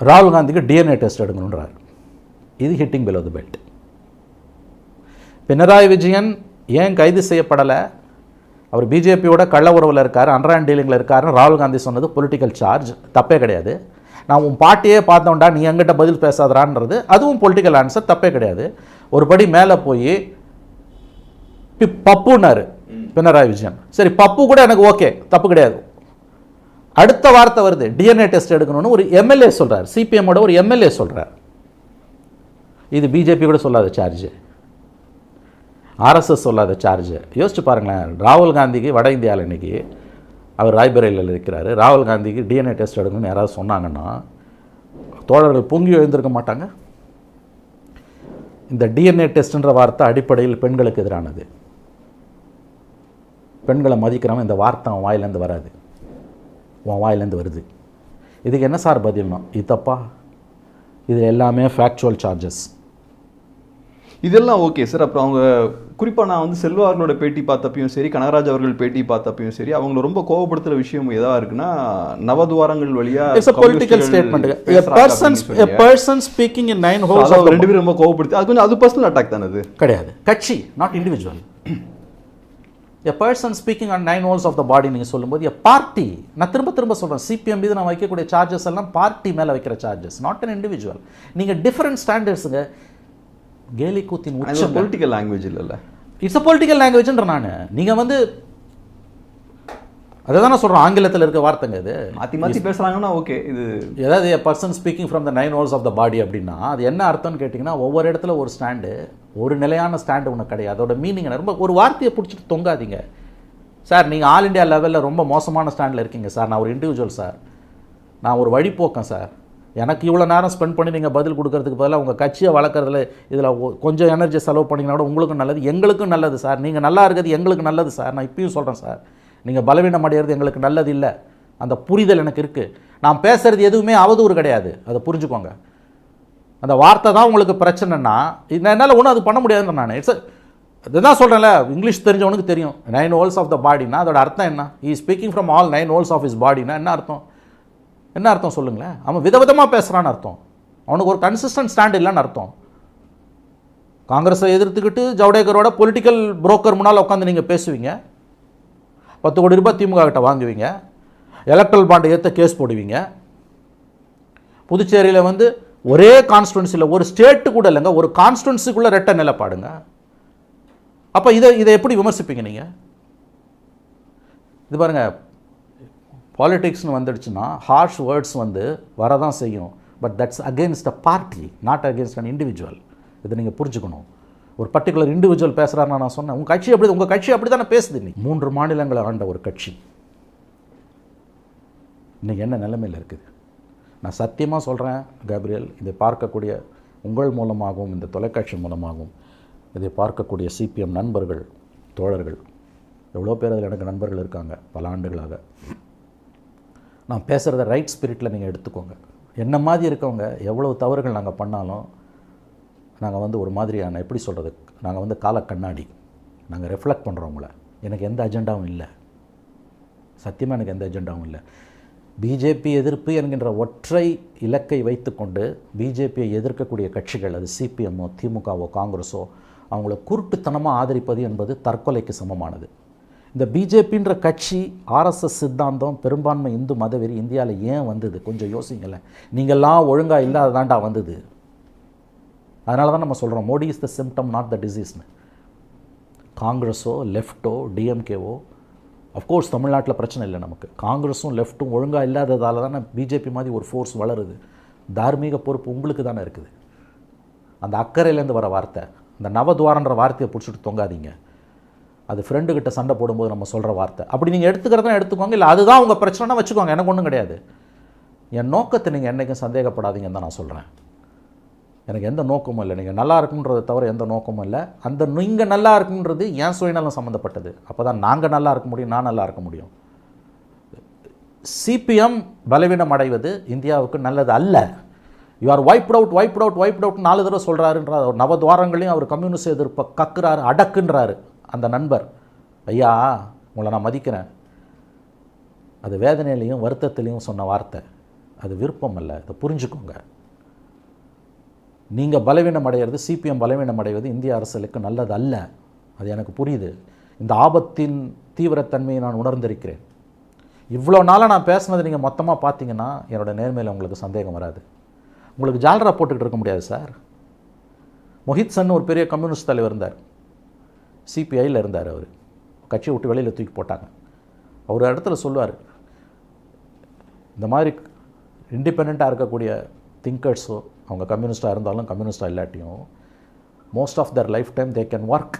ராகுல் காந்திக்கு டிஎன்ஏ டெஸ்ட் எடுக்கணுன்றார். இது hitting below the belt. Pinarayi Vijayan ஏன் கைது செய்யப்படலை? அவர் பிஜேபியோட கள்ள உறவில் இருக்கார், அண்டர் டீலிங்கில் இருக்காருன்னு ராகுல் காந்தி சொன்னது பொலிட்டிக்கல் சார்ஜ், தப்பே கிடையாது. நான் உன் பாட்டியே பார்த்தோம்டா, நீ எங்கிட்ட பதில் பேசாதரான்றது அதுவும் பொலிட்டிக்கல் ஆன்சர், தப்பே கிடையாது. ஒரு படி மேலே போய் பப்புன்னாரு பினராயி விஜயன். சரி, பப்பு கூட எனக்கு ஓகே, தப்பு கிடையாது. அடுத்த வார்த்தை வருது, டிஎன்ஏ டெஸ்ட் எடுக்கணும்னு ஒரு எம்எல்ஏ சொல்கிறார், சிபிஎம்மோட ஒரு எம்எல்ஏ சொல்கிறார். இது பிஜேபி கூட சொல்லாத சார்ஜ், ஆர்எஸ்எஸ் சொல்லாத சார்ஜ். யோசிச்சு பாருங்களேன். ராகுல் காந்திக்கு வட இந்தியாவில் இன்றைக்கி அவர் ராய்பரேலியில் இருக்கிறார். ராகுல் காந்திக்கு டிஎன்ஏ டெஸ்ட் எடுக்கணும்னு யாராவது சொன்னாங்கன்னா தோழர்கள் பொங்கி எழுந்திருக்க மாட்டாங்க. இந்த டிஎன்ஏ டெஸ்ட்ன்ற வார்த்தை அடிப்படையில் பெண்களுக்கு எதிரானது. பெண்களை மதிக்கிறவன் இந்த வார்த்தை அவன் வாயிலேருந்து வராது, உன் வாயிலேருந்து வருது. இதுக்கு என்ன சார் பதில்னா? இது தப்பா? இது எல்லாமே ஃபேக்சுவல் சார்ஜஸ். இதெல்லாம் ஓகே சார். அப்புறம் அவங்க குறிப்பாக நான் வந்து செல்வா அவர்களோட பேட்டி பார்த்தப்பையும் சரி, கனகராஜ் அவர்கள் பேட்டி பார்த்தப்பையும் சரி, அவங்கள ரொம்ப கோவப்படுத்துகிற விஷயம் எதா இருக்குன்னா, நவதுவாரங்கள் வழியாக it's a political statement. A person speaking in 9 holes of the 2 பேரும் ரொம்ப கோவப்படுத்தி அது கொஞ்சம் அது பர்சனல் அட்டாக் தானே? அது கிடையாது, கட்சி, not individual. A person speaking on 9 holes of the body நீங்கள் சொல்லும்போது a party, நான் திரும்ப சொல்கிறேன், சிபிஎம் மீது நான் வைக்கக்கூடிய சார்ஜஸ் எல்லாம் பார்ட்டி மேலே வைக்கிற சார்ஜஸ், நாட் அன் இண்டிவிஜுவல். நீங்கள் டிஃப்ரெண்ட் ஸ்டாண்டர்ட்ஸுங்க. கேலி கூத்தின் உச்சம். பொலிட்டிக்கல் லாங்குவேஜ் இல்லைல்ல, இட்ஸ் அ பொலிட்டிக்கல் லாங்குவேஜ்ன்ற நான். நீங்கள் வந்து அதை தான் நான் சொல்கிறேன், ஆங்கிலத்தில் இருக்க வார்த்தைங்க இது. மாற்றி பேசுகிறாங்கன்னா ஓகே. இது ஏதாவது a person speaking from the 9 holes of the body அப்படின்னா அது என்ன அர்த்தம்னு கேட்டிங்கன்னா, ஒவ்வொரு இடத்துல ஒரு ஸ்டாண்டு, ஒரு நிலையான ஸ்டாண்டு ஒன்று கிடையாது. அதோட மீனிங் ரொம்ப ஒரு வார்த்தையை பிடிச்சிட்டு தொங்காதீங்க சார். நீங்கள் ஆல் இண்டியா லெவலில் ரொம்ப மோசமான ஸ்டாண்டில் இருக்கீங்க சார். நான் ஒரு இண்டிவிஜுவல் சார், நான் ஒரு வழிபோக்கன் சார், எனக்கு இவ்வளோ நேரம் ஸ்பெண்ட் பண்ணி நீங்கள் பதில் கொடுக்கறதுக்கு பதிலாக உங்கள் கட்சியை வளர்க்குறதுல இதில் கொஞ்சம் எனர்ஜி செலவு பண்ணிங்கன்னா கூட உங்களுக்கும் நல்லது, எங்களுக்கும் நல்லது சார். நீங்கள் நல்லா இருக்கிறது எங்களுக்கு நல்லது சார். நான் இப்பயும் சொல்கிறேன் சார், நீங்கள் பலவீனம் அடைகிறது எங்களுக்கு நல்லது இல்லை. அந்த புரிதல் எனக்கு இருக்குது. நான் பேசுகிறது எதுவுமே அவதூறு கிடையாது, அதை புரிஞ்சுக்கோங்க. அந்த வார்த்தை தான் உங்களுக்கு பிரச்சனைன்னா என்னால் ஒன்றும் அது பண்ண முடியாதுன்னு நான் இதுதான் சொல்கிறேன்ல. இங்கிலீஷ் தெரிஞ்சவனுக்கு தெரியும் 9 holes ஆஃப் த பாடினா அதோட அர்த்தம் என்ன. He speaking from all 9 holes of is பாடினா என்ன அர்த்தம்? என்ன அர்த்தம் சொல்லுங்களேன்? அவன் விதவிதமாக பேசுகிறான்னு அர்த்தம். அவனுக்கு ஒரு கன்சிஸ்டன்ட் ஸ்டாண்ட் இல்லைன்னு அர்த்தம். காங்கிரஸை எதிர்த்துக்கிட்டு ஜவடேகரோட பொலிட்டிக்கல் புரோக்கர் முன்னால் உட்காந்து நீங்கள் பேசுவீங்க, 10 கோடி ரூபாய் திமுக கிட்ட வாங்குவீங்க, எலக்ட்ரல் பாண்டை ஏற்ற கேஸ் போடுவீங்க. புதுச்சேரியில் வந்து ஒரே கான்ஸ்டுவன்சியில் ஒரு ஸ்டேட்டு கூட இல்லைங்க, ஒரு கான்ஸ்டுவன்சிக்குள்ளே ரெட்டை நிலைப்பாடுங்க. அப்போ இதை எப்படி விமர்சிப்பீங்க நீங்கள்? இது பாருங்கள், பாலிடிக்ஸ்னு வந்துடுச்சுன்னா ஹார்ஷ் வேர்ட்ஸ் வந்து வரதான் செய்யும். But that's against a party, not against an individual. இதை நீங்கள் புரிஞ்சுக்கணும். ஒரு பர்டிகுலர் இண்டிவிஜுவல் பேசுகிறாருன்னா நான் சொன்னேன், உங்கள் கட்சி அப்படி தானே பேசுது. இன்னைக்கு 3 மாநிலங்களை ஆண்ட ஒரு கட்சி இன்றைக்கி என்ன நிலைமையில் இருக்குது? நான் சத்தியமாக சொல்கிறேன் கேப்ரியல், இதை பார்க்கக்கூடிய உங்கள் மூலமாகவும் இந்த தொலைக்காட்சி மூலமாகவும் இதை பார்க்கக்கூடிய சிபிஎம் நண்பர்கள், தோழர்கள், எவ்வளோ பேர் அதில் எனக்கு நண்பர்கள் இருக்காங்க பல ஆண்டுகளாக. நான் பேசுகிறத ரைட் ஸ்பிரிட்டில் நீங்கள் எடுத்துக்கோங்க. என்ன மாதிரி இருக்கவங்க எவ்வளோ தவறுகள் நாங்கள் பண்ணாலும் நாங்கள் வந்து ஒரு மாதிரியான எப்படி சொல்கிறது, நாங்கள் வந்து கால கண்ணாடி, நாங்கள் ரெஃப்ளெக்ட் பண்ணுறவங்கள. எனக்கு எந்த அஜெண்டாவும் இல்லை, சத்தியமாக எனக்கு எந்த அஜெண்டாவும் இல்லை. பிஜேபி எதிர்ப்பு என்கின்ற ஒற்றை இலக்கை வைத்துக்கொண்டு பிஜேபியை எதிர்க்கக்கூடிய கட்சிகள், அது சிபிஎம்மோ திமுகவோ காங்கிரஸோ, அவங்கள குருட்டுத்தனமாக ஆதரிப்பது என்பது தற்கொலைக்கு சமமானது. இந்த பிஜேபின்ற கட்சி ஆர்எஸ்எஸ் சித்தாந்தம் பெரும்பான்மை இந்து மதவெறி இந்தியாவில் ஏன் வந்தது கொஞ்சம் யோசிங்களேன். நீங்கள்லாம் ஒழுங்காக இல்லாததாண்டா வந்தது. அதனால தான் நம்ம சொல்கிறோம் Modi is the symptom not the டிசீஸ்னு. காங்கிரஸோ லெஃப்ட்டோ டிஎம்கேவோ, அஃப்கோர்ஸ் தமிழ்நாட்டில் பிரச்சனை இல்லை நமக்கு. காங்கிரஸும் லெஃப்ட்டும் ஒழுங்காக இல்லாததால் தானே பிஜேபி மாதிரி ஒரு ஃபோர்ஸ் வளருது. தார்மீக பொறுப்பு உங்களுக்கு தானே இருக்குது. அந்த அக்கறையிலேருந்து வர வார்த்தை, அந்த நவதுவாரன்ற வார்த்தையை பிடிச்சிட்டு தொங்காதீங்க. அது ஃப்ரெண்டுக்கிட்ட சண்டை போடும்போது நம்ம சொல்கிற வார்த்தை. அப்படி நீங்கள் எடுத்துக்கிறதா எடுத்துக்கோங்க, இல்லை அதுதான் உங்கள் பிரச்சனைனா வச்சுக்கோங்க, எனக்கு ஒன்றும் கிடையாது. என் நோக்கத்தை நீங்கள் என்றைக்கும் சந்தேகப்படாதீங்கன்னு தான் நான் சொல்கிறேன். எனக்கு எந்த நோக்கமும் இல்லை, நீங்கள் நல்லா இருக்குன்றதை தவிர எந்த நோக்கமும் இல்லை. அந்த நீங்கள் நல்லா இருக்குன்றது ஏன் சுயநலம் சம்மந்தப்பட்டது. அப்போ தான் நாங்கள் நல்லா இருக்க முடியும், நான் நல்லா இருக்க முடியும். சிபிஎம் பலவீனம் அடைவது இந்தியாவுக்கு நல்லது அல்ல. யூ ஆர் வைப்ட் அவுட் 4 தடவை சொல்கிறாருன்றார். அவர் நவதுவாரங்களையும் அவர் கம்யூனிஸ்ட் எதிர்ப்பை கக்குறாரு, அடக்குன்றாரு அந்த நண்பர். ஐயா, உங்களை நான் மதிக்கிறேன். அது வேதனையிலையும் வருத்தத்திலையும் சொன்ன வார்த்தை, அது விருப்பம் அல்ல. அதை புரிஞ்சுக்கோங்க. நீங்கள் பலவீனம் அடைகிறது, சிபிஎம் பலவீனம் அடைவது இந்திய அரசியலுக்கு நல்லது அல்ல. அது எனக்கு புரியுது. இந்த ஆபத்தின் தீவிரத்தன்மையை நான் உணர்ந்திருக்கிறேன். இவ்வளோ நாளாக நான் பேசுனது நீங்கள் மொத்தமாக பார்த்தீங்கன்னா என்னோடய நேர்மையில் உங்களுக்கு சந்தேகம் வராது. உங்களுக்கு ஜால்ரா போட்டுக்கிட்டு இருக்க முடியாது சார். மொஹித் சன் ஒரு பெரிய கம்யூனிஸ்ட் தலைவர் இருந்தார், சிபிஐயில் இருந்தார். அவர் கட்சியை விட்டு வெளியில் தூக்கி போட்டாங்க. அவர் இடத்துல சொல்லுவார், இந்த மாதிரி இண்டிபெண்ட்டாக இருக்கக்கூடிய திங்கர்ஸோ, அவங்க கம்யூனிஸ்டாக இருந்தாலும் கம்யூனிஸ்டாக இல்லாட்டியும், most of their lifetime they can work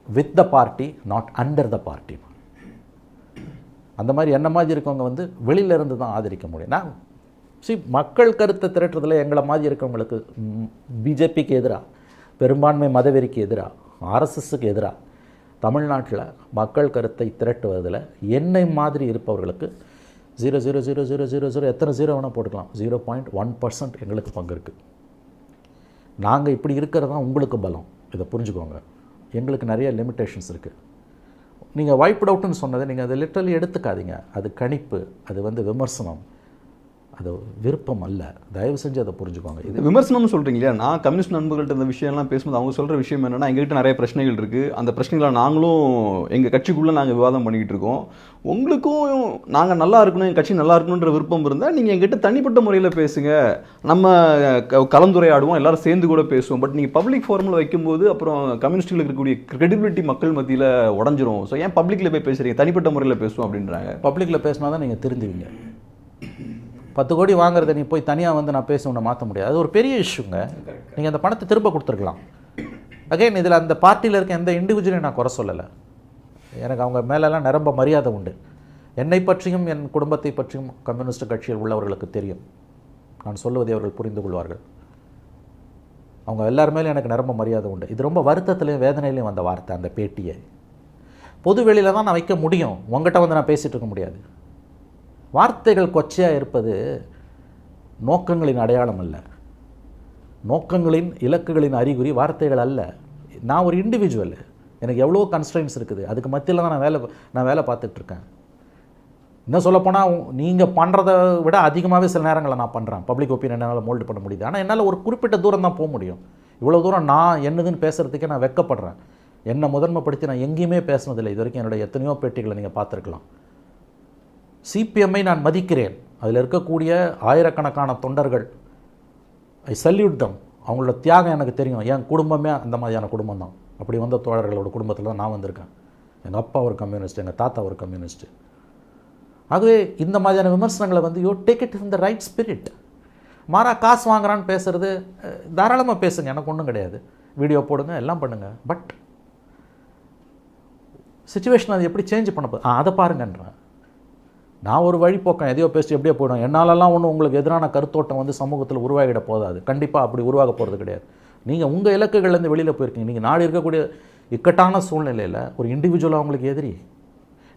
with the party, not under the party. அந்த மாதிரி என்ன மாதிரி இருக்கவங்க வந்து வெளியிலேருந்து தான் ஆதரிக்க முடியும். நான் மக்கள் கருத்தை திரட்டுறதில் எங்களை மாதிரி இருக்கவங்களுக்கு, பிஜேபிக்கு எதிராக, பெரும்பான்மை மதவெறிக்கு எதிராக, ஆர்எஸ்எஸ்ஸுக்கு எதிராக தமிழ்நாட்டில் மக்கள் கருத்தை திரட்டுவதில் என்னை மாதிரி இருப்பவர்களுக்கு 0.00000 எத்தனை ஜீரோ வேணால் போட்டுக்கலாம், 0.1% எங்களுக்கு பங்கு இருக்குது. நாங்கள் இப்படி இருக்கிறது தான் உங்களுக்கு பலம். இதை புரிஞ்சுக்கோங்க. எங்களுக்கு நிறைய லிமிட்டேஷன்ஸ் இருக்குது. நீங்கள் வைப்ட் அவுட்டுன்னு சொன்னதை நீங்கள் அதை லிட்டரலி எடுத்துக்காதீங்க. அது கணிப்பு, அது வந்து விமர்சனம், அது விருப்பம் அல்ல. தயவு செஞ்சு அதை புரிஞ்சுக்கோங்க. இது விமர்சனம்னு சொல்கிறீங்க இல்லையா? நான் கம்யூனிஸ்ட் நண்பர்கள்ட்ட இந்த விஷயம்லாம் பேசும்போது அவங்க சொல்கிற விஷயம் என்னென்னா, எங்கள்கிட்ட நிறைய பிரச்சனைகள் இருக்குது. அந்த பிரச்சனைகளை நாங்களும் எங்கள் கட்சிக்குள்ளே நாங்கள் விவாதம் பண்ணிக்கிட்டு இருக்கோம். உங்களுக்கும் நாங்கள் நல்லா இருக்கணும், எங்கள் கட்சி நல்லா இருக்கணுன்ற விருப்பம் இருந்தால் நீங்கள் எங்கிட்ட தனிப்பட்ட முறையில் பேசுங்க, நம்ம கலந்துரையாடுவோம், எல்லோரும் சேர்ந்து கூட பேசுவோம். பட் நீங்கள் பப்ளிக் ஃபோரமில் வைக்கும்போது அப்புறம் கம்யூனிஸ்ட்டுகளுக்கு இருக்கக்கூடிய கிரெடிபிலிட்டி மக்கள் மத்தியில் உடஞ்சிரும். ஸோ ஏன் பப்ளிக்கில் போய் பேசுகிறீங்க, தனிப்பட்ட முறையில் பேசுவோம் அப்படின்றாங்க. பப்ளிக்கில் பேசினா தான் நீங்கள் திருந்துவீங்க. 10 கோடி வாங்குறத நீ போய் தனியாக வந்து நான் பேச உன்னை மாற்ற முடியாது. அது ஒரு பெரிய இஷ்யூங்க. நீங்கள் அந்த பணத்தை திரும்ப கொடுத்துருக்கலாம். அகைன் இதில் அந்த பார்ட்டியில் இருக்க எந்த இண்டிவிஜுவலையும் நான் குறை சொல்லலை. எனக்கு அவங்க மேலெல்லாம் நிரம்ப மரியாதை உண்டு. என்னை பற்றியும் என் குடும்பத்தை பற்றியும் கம்யூனிஸ்ட் கட்சியில் உள்ளவர்களுக்கு தெரியும். நான் சொல்லுவதை அவர்கள் புரிந்து கொள்வார்கள். அவங்க எல்லாருமேலும் எனக்கு நிரம்ப மரியாதை உண்டு. இது ரொம்ப வருத்தத்துலேயும் வேதனையிலையும் வந்த வார்த்தை. அந்த பேட்டியை பொது வெளியில் தான் நான் வைக்க முடியும், உங்கள்கிட்ட வந்து நான் பேசிகிட்டு இருக்க முடியாது. வார்த்தைகள் கொச்சையாக இருப்பது நோக்கங்களின் அடையாளம் அல்ல, நோக்கங்களின் இலக்குகளின் அறிகுறி வார்த்தைகள் அல்ல. நான் ஒரு இண்டிவிஜுவல், எனக்கு எவ்வளோ கன்ஸ்ட்ரெயின்ஸ் இருக்குது, அதுக்கு மத்தியில் தான் நான் வேலை பார்த்துட்ருக்கேன். இன்னும் சொல்லப்போனால் நீங்கள் பண்ணுறதை விட அதிகமாகவே சில நேரங்களில் நான் பண்ணுறேன். பப்ளிக் ஒப்பீனியன் என்னால் மோல்டு பண்ண முடியுது. ஆனால் என்னால் ஒரு குறிப்பிட்ட தூரம் தான் போக முடியும். இவ்வளோ தூரம் நான் என்னதுன்னு பேசுகிறதுக்கே நான் வெட்கப்படுறேன். என்னை முதன்மைப்படுத்தி நான் எங்கேயுமே பேசினதில்லை இது வரைக்கும். என்னுடைய எத்தனையோ பேட்டிகளை நீங்கள் பார்த்துருக்கலாம். சிபிஎம்ஐ நான் மதிக்கிறேன். அதில் இருக்கக்கூடிய ஆயிரக்கணக்கான தொண்டர்கள், ஐ சல்யூட் தம். அவங்களோட தியாகம் எனக்கு தெரியும். என் குடும்பமே அந்த மாதிரியான குடும்பம் தான். அப்படி வந்த தோழர்களோட குடும்பத்தில் தான் நான் வந்திருக்கேன். எங்கள் அப்பா ஒரு கம்யூனிஸ்ட், எங்கள் தாத்தா ஒரு கம்யூனிஸ்ட்டு. ஆகவே இந்த மாதிரியான விமர்சனங்களை வந்து you take it in the right spirit. மாறா காசு வாங்குறான்னு பேசுகிறது தாராளமாக பேசுங்க, எனக்கு ஒன்றும் கிடையாது. வீடியோ போடுங்க, எல்லாம் பண்ணுங்கள். பட் சிச்சுவேஷன் அது எப்படி சேஞ்ச் பண்ண போகுது அதை பாருங்கன்றேன். நான் ஒரு வழிபோக்கேன், எதையோ பேசி எப்படியோ போயிடும். என்னாலலாம் ஒன்றும் உங்களுக்கு எதிரான கருத்தோட்டம் வந்து சமூகத்தில் உருவாகிட போதாது. கண்டிப்பாக அப்படி உருவாக போகிறது கிடையாது. நீங்கள் உங்கள் இலக்குகள்லேருந்து வெளியில் போயிருக்கீங்க. நீங்கள் நாடு இருக்கக்கூடிய இக்கட்டான சூழ்நிலையில் ஒரு இண்டிவிஜுவலாக உங்களுக்கு எதிரி.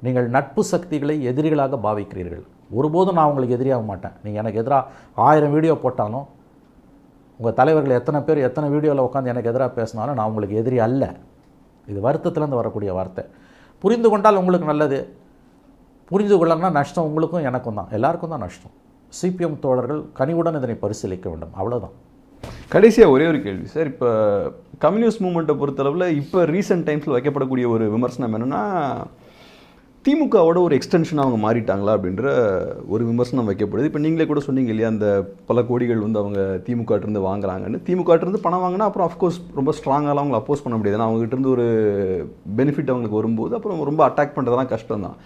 நீங்கள் நட்பு சக்திகளை எதிரிகளாக பாவிக்கிறீர்கள். ஒருபோதும் நான் உங்களுக்கு எதிரியாக மாட்டேன். நீங்கள் எனக்கு எதிராக 1000 வீடியோ போட்டாலும், உங்கள் தலைவர்கள் எத்தனை பேர் எத்தனை வீடியோவில் உட்காந்து எனக்கு எதிராக பேசினாலும் நான் உங்களுக்கு எதிரி அல்ல. இது வருத்தத்துலேருந்து வரக்கூடிய வார்த்தை. புரிந்து கொண்டால் உங்களுக்கு நல்லது, புரிந்து கொள்ளணும்னா நஷ்டம் உங்களுக்கும் எனக்கும் தான், எல்லாருக்கும் தான் நஷ்டம். சிபிஎம் தோழர்கள் கனிவுடன் இதனை பரிசீலிக்க வேண்டும், அவ்வளோதான். கடைசியாக ஒரே ஒரு கேள்வி சார். இப்போ கம்யூனிஸ்ட் மூவ்மெண்ட்டை பொறுத்தளவில் இப்போ ரீசெண்ட் டைம்ஸில் வைக்கப்படக்கூடிய ஒரு விமர்சனம் என்னென்னா, திமுகவோட ஒரு எக்ஸ்டென்ஷனாக அவங்க மாறிட்டாங்களா அப்படின்ற ஒரு விமர்சனம் வைக்கப்படுது. இப்போ நீங்களே கூட சொன்னீங்க இல்லையா, அந்த பல கோடிகள் வந்து அவங்க திமுகட்டிருந்து வாங்குறாங்கன்னு. திமுகட்டிருந்து பணம் வாங்கினா அப்புறம் அஃப்கோர்ஸ் ரொம்ப ஸ்ட்ராங்காலாம் அவங்களை அப்போஸ் பண்ண முடியாது. ஏன்னா அவங்ககிட்டருந்து ஒரு பெனிஃபிட் அவங்களுக்கு வரும்போது அப்புறம் ரொம்ப அட்டாக் பண்ணுறதுலாம் கஷ்டம் தான்.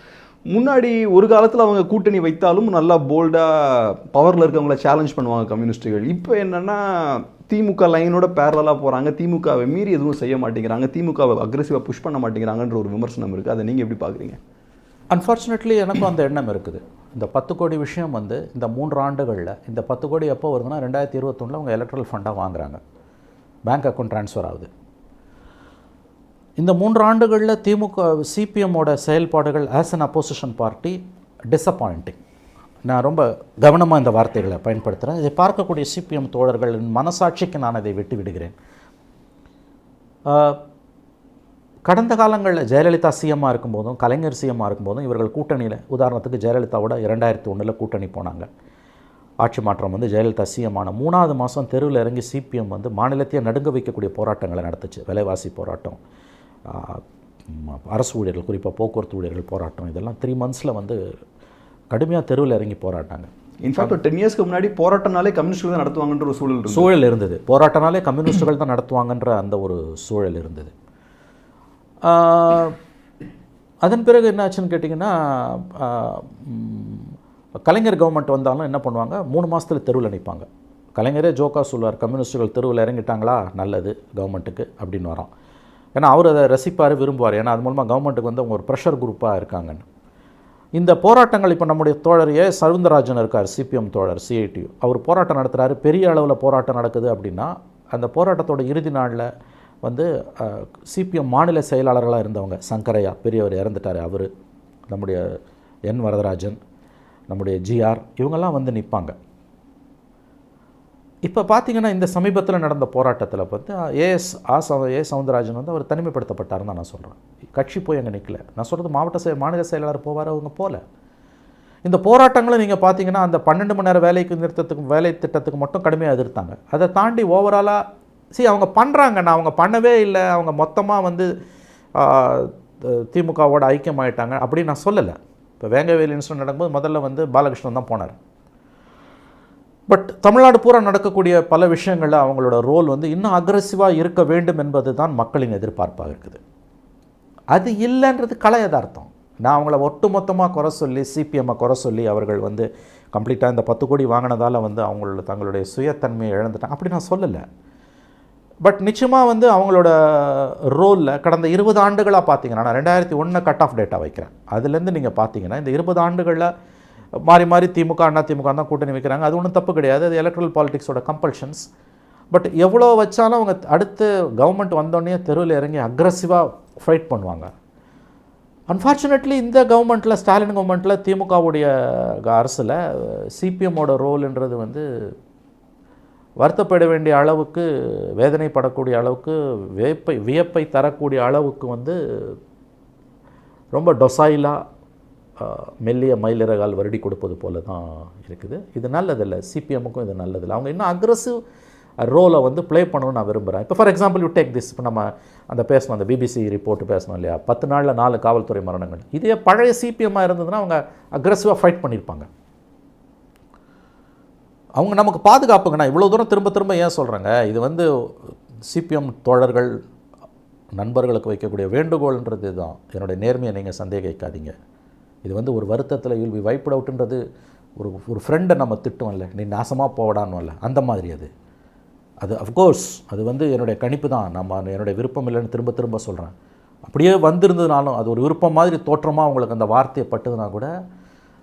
முன்னாடி ஒரு காலத்தில் அவங்க கூட்டணி வைத்தாலும் நல்லா போல்டாக பவரில் இருக்கவங்கள சேலஞ்ச் பண்ணுவாங்க கம்யூனிஸ்ட்டுகள். இப்போ என்னென்னா திமுக லைனோட பேரலாக போகிறாங்க, திமுகவை மீறி எதுவும் செய்ய மாட்டேங்கிறாங்க, திமுகவை அக்ரெசிவாக புஷ் பண்ண மாட்டேங்கிறாங்கன்ற ஒரு விமர்சனம் இருக்குது. அதை நீங்கள் எப்படி பார்க்குறீங்க? அன்ஃபார்ச்சுனேட்லி எனக்கும் அந்த எண்ணம் இருக்குது. இந்த 10 கோடி விஷயம் வந்து இந்த 3 ஆண்டுகளில், இந்த 10 கோடி எப்போ வருதுன்னா 2021 அவங்க எலக்ட்ரல் ஃபண்டாக வாங்குறாங்க, பேங்க் அக்கௌண்ட் ட்ரான்ஸ்ஃபர் ஆகுது. இந்த 3 ஆண்டுகளில் திமுக சிபிஎம்மோட செயல்பாடுகள் as an opposition party disappointing. நான் ரொம்ப கவனமாக இந்த வார்த்தைகளை பயன்படுத்துகிறேன். இதை பார்க்கக்கூடிய சிபிஎம் தோழர்களின் மனசாட்சிக்கு நான் அதை விட்டு விடுகிறேன். கடந்த காலங்களில் ஜெயலலிதா சிஎம்மாக இருக்கும்போதும் கலைஞர் சிஎம்மாக இருக்கும்போதும் இவர்கள் கூட்டணியில், உதாரணத்துக்கு ஜெயலலிதாவோட 2001 கூட்டணி போனாங்க. ஆட்சி மாற்றம் வந்து ஜெயலலிதா சிஎம் ஆன 3வது மாதம் தெருவில் இறங்கி சிபிஎம் வந்து மாநிலத்தையே நடுங்க வைக்கக்கூடிய போராட்டங்களை நடத்துச்சு. விலைவாசி போராட்டம், அரசு ஊழியர்கள், குறிப்பாக போக்குவரத்து ஊழியர்கள் போராட்டம், இதெல்லாம் 3 மந்த்ஸில் வந்து கடுமையாக தெருவில் இறங்கி போராட்டாங்க. இன்ஃபேக்ட் 10 இயர்ஸ்க்கு முன்னாடி போராட்டனாலே கம்யூனிஸ்டுகள் தான் நடத்துவாங்கன்ற ஒரு சூழல் இருந்தது. போராட்டனாலே கம்யூனிஸ்டுகள் தான் நடத்துவாங்கன்ற அந்த ஒரு சூழல் இருந்தது. அதன் பிறகு என்ன ஆச்சுன்னு கேட்டிங்கன்னா, கலைஞர் கவர்மெண்ட் வந்தாலும் என்ன பண்ணுவாங்க, 3 மாதத்தில் தெருவில் நிற்பாங்க. கலைஞரே ஜோக்கா சொல்லுவார், கம்யூனிஸ்டுகள் தெருவில் இறங்கிட்டாங்களா நல்லது கவர்மெண்ட்டுக்கு அப்படின்னு வரோம். ஏன்னா அவர் அதை ரசிப்பார், விரும்புவார். ஏன்னா அது மூலமாக கவர்மெண்ட்டுக்கு வந்து அவங்க ஒரு ப்ரெஷர் குரூப்பாக இருக்காங்கன்னு. இந்த போராட்டங்கள் இப்போ நம்முடைய தோழர் சவுந்தரராஜன் இருக்கார், சிபிஎம் தோழர், சிஐடியு, அவர் போராட்டம் நடத்துகிறாரு. பெரிய அளவில் போராட்டம் நடக்குது அப்படின்னா அந்த போராட்டத்தோட இறுதி நாளில் வந்து சிபிஎம் மாநில செயலாளர்களாக இருந்தவங்க, சங்கரையா பெரியவர் இறந்துட்டார், அவர், நம்முடைய என் வரதராஜன், நம்முடைய ஜிஆர், இவங்கெல்லாம் வந்து நிற்பாங்க. இப்போ பார்த்தீங்கன்னா இந்த சமீபத்தில் நடந்த போராட்டத்தில் வந்து ஏஎஸ் சவுந்தரராஜன் வந்து அவர் தனிமைப்படுத்தப்பட்டாருன்னு தான் நான் சொல்கிறேன். கட்சி போய் அங்கே நிற்கல. நான் சொல்கிறது மாநில செயலாளர் போவார், அவங்க போகல. இந்த போராட்டங்களை நீங்கள் பார்த்தீங்கன்னா அந்த 12 மணி நேரம் வேலை திட்டத்துக்கு மட்டும் கடுமையாக எதிர்த்தாங்க. அதை தாண்டி ஓவராலாக அவங்க பண்ணுறாங்க. நான் அவங்க பண்ணவே இல்லை, அவங்க மொத்தமாக வந்து திமுகவோட ஐக்கியமாயிட்டாங்க அப்படின்னு நான் சொல்லலை. இப்போ வேங்கவேல் இன்சிடென்ட் நடக்கும்போது முதல்ல வந்து பாலகிருஷ்ணன் தான் போனார். பட் தமிழ்நாடு பூரா நடக்கக்கூடிய பல விஷயங்களில் அவங்களோட ரோல் வந்து இன்னும் அக்ரெசிவாக இருக்க வேண்டும் என்பது தான் மக்களின் எதிர்பார்ப்பாக இருக்குது. அது இல்லைன்றது கலை யதார்த்தம். நான் அவங்கள ஒட்டு மொத்தமாக குறை சொல்லி, சிபிஎம்மை குறை சொல்லி அவர்கள் வந்து கம்ப்ளீட்டாக இந்த 10 கோடி வாங்கினதால் வந்து தங்களுடைய சுயத்தன்மையை இழந்துட்டாங்க அப்படி நான் சொல்லலை. பட் நிச்சயமாக வந்து அவங்களோட ரோலில் கடந்த 20 ஆண்டுகளாக பார்த்தீங்கன்னா, நான் 2001 கட் ஆஃப் டேட்டா வைக்கிறேன், அதுலேருந்து நீங்கள் பார்த்தீங்கன்னா இந்த 20 ஆண்டுகளில் மாறி மாறி திமுக அண்ணா திமுக தான் கூட்டணி வைக்கிறாங்க. அது ஒன்றும் தப்பு கிடையாது, அது எலக்ட்ரல் பாலிடிக்ஸோட கம்பல்ஷன்ஸ். பட் எவ்வளோ வச்சாலும் அவங்க அடுத்து கவர்மெண்ட் வந்தோடனே தெருவில் இறங்கி அக்ரஸிவாக ஃபைட் பண்ணுவாங்க. அன்ஃபார்ச்சுனேட்லி இந்த கவர்மெண்ட்டில், ஸ்டாலின் கவர்மெண்ட்டில், திமுகவுடைய அரசில் சிபிஎம்மோட ரோல்ன்றது வந்து வருத்தப்பட வேண்டிய அளவுக்கு, வேதனைப்படக்கூடிய அளவுக்கு, வியப்பை தரக்கூடிய அளவுக்கு வந்து ரொம்ப டொசைலாக மெல்லிய மயிலிறகால் வருடி கொடுப்பது போல தான் இருக்குது. இது நல்லதில்லை, சிபிஎம்முக்கும் இது நல்லதில்லை. அவங்க இன்னும் அக்ரெசிவ் ரோலை வந்து ப்ளே பண்ணணும்னு நான் விரும்புகிறேன். இப்போ for example you take this, இப்போ நம்ம அந்த பேசணும், அந்த பிபிசி ரிப்போர்ட் பேசணும் இல்லையா, 10 நாளில் 4 காவல்துறை மரணங்கள். இதே பழைய சிபிஎம்மாக இருந்ததுன்னா அவங்க அக்ரெசிவாக ஃபைட் பண்ணியிருப்பாங்க. அவங்க நமக்கு பாதுகாப்புங்கண்ணா. இவ்வளோ தூரம் திரும்ப திரும்ப ஏன் சொல்கிறாங்க, இது வந்து சிபிஎம் தோழர்கள் நண்பர்களுக்கு வைக்கக்கூடிய வேண்டுகோள்ன்றது தான். என்னுடைய நேர்மையை நீங்கள் சந்தேகிக்காதீங்க. இது வந்து ஒரு வருத்தத்தில் வில் பி வைப்ட் அவுட்ன்றது ஒரு ஃப்ரெண்டை நம்ம திட்டோம்ல, நீ நாசமாக போடான்னும்ல, அந்த மாதிரி அது அஃப்கோர்ஸ் அது வந்து என்னுடைய கணிப்பு தான். என்னுடைய விருப்பம் இல்லைன்னு திரும்ப திரும்ப சொல்கிறேன். அப்படியே வந்திருந்ததுனாலும் அது ஒரு விருப்பம் மாதிரி தோற்றமாக உங்களுக்கு அந்த வார்த்தையை பட்டுதுன்னா கூட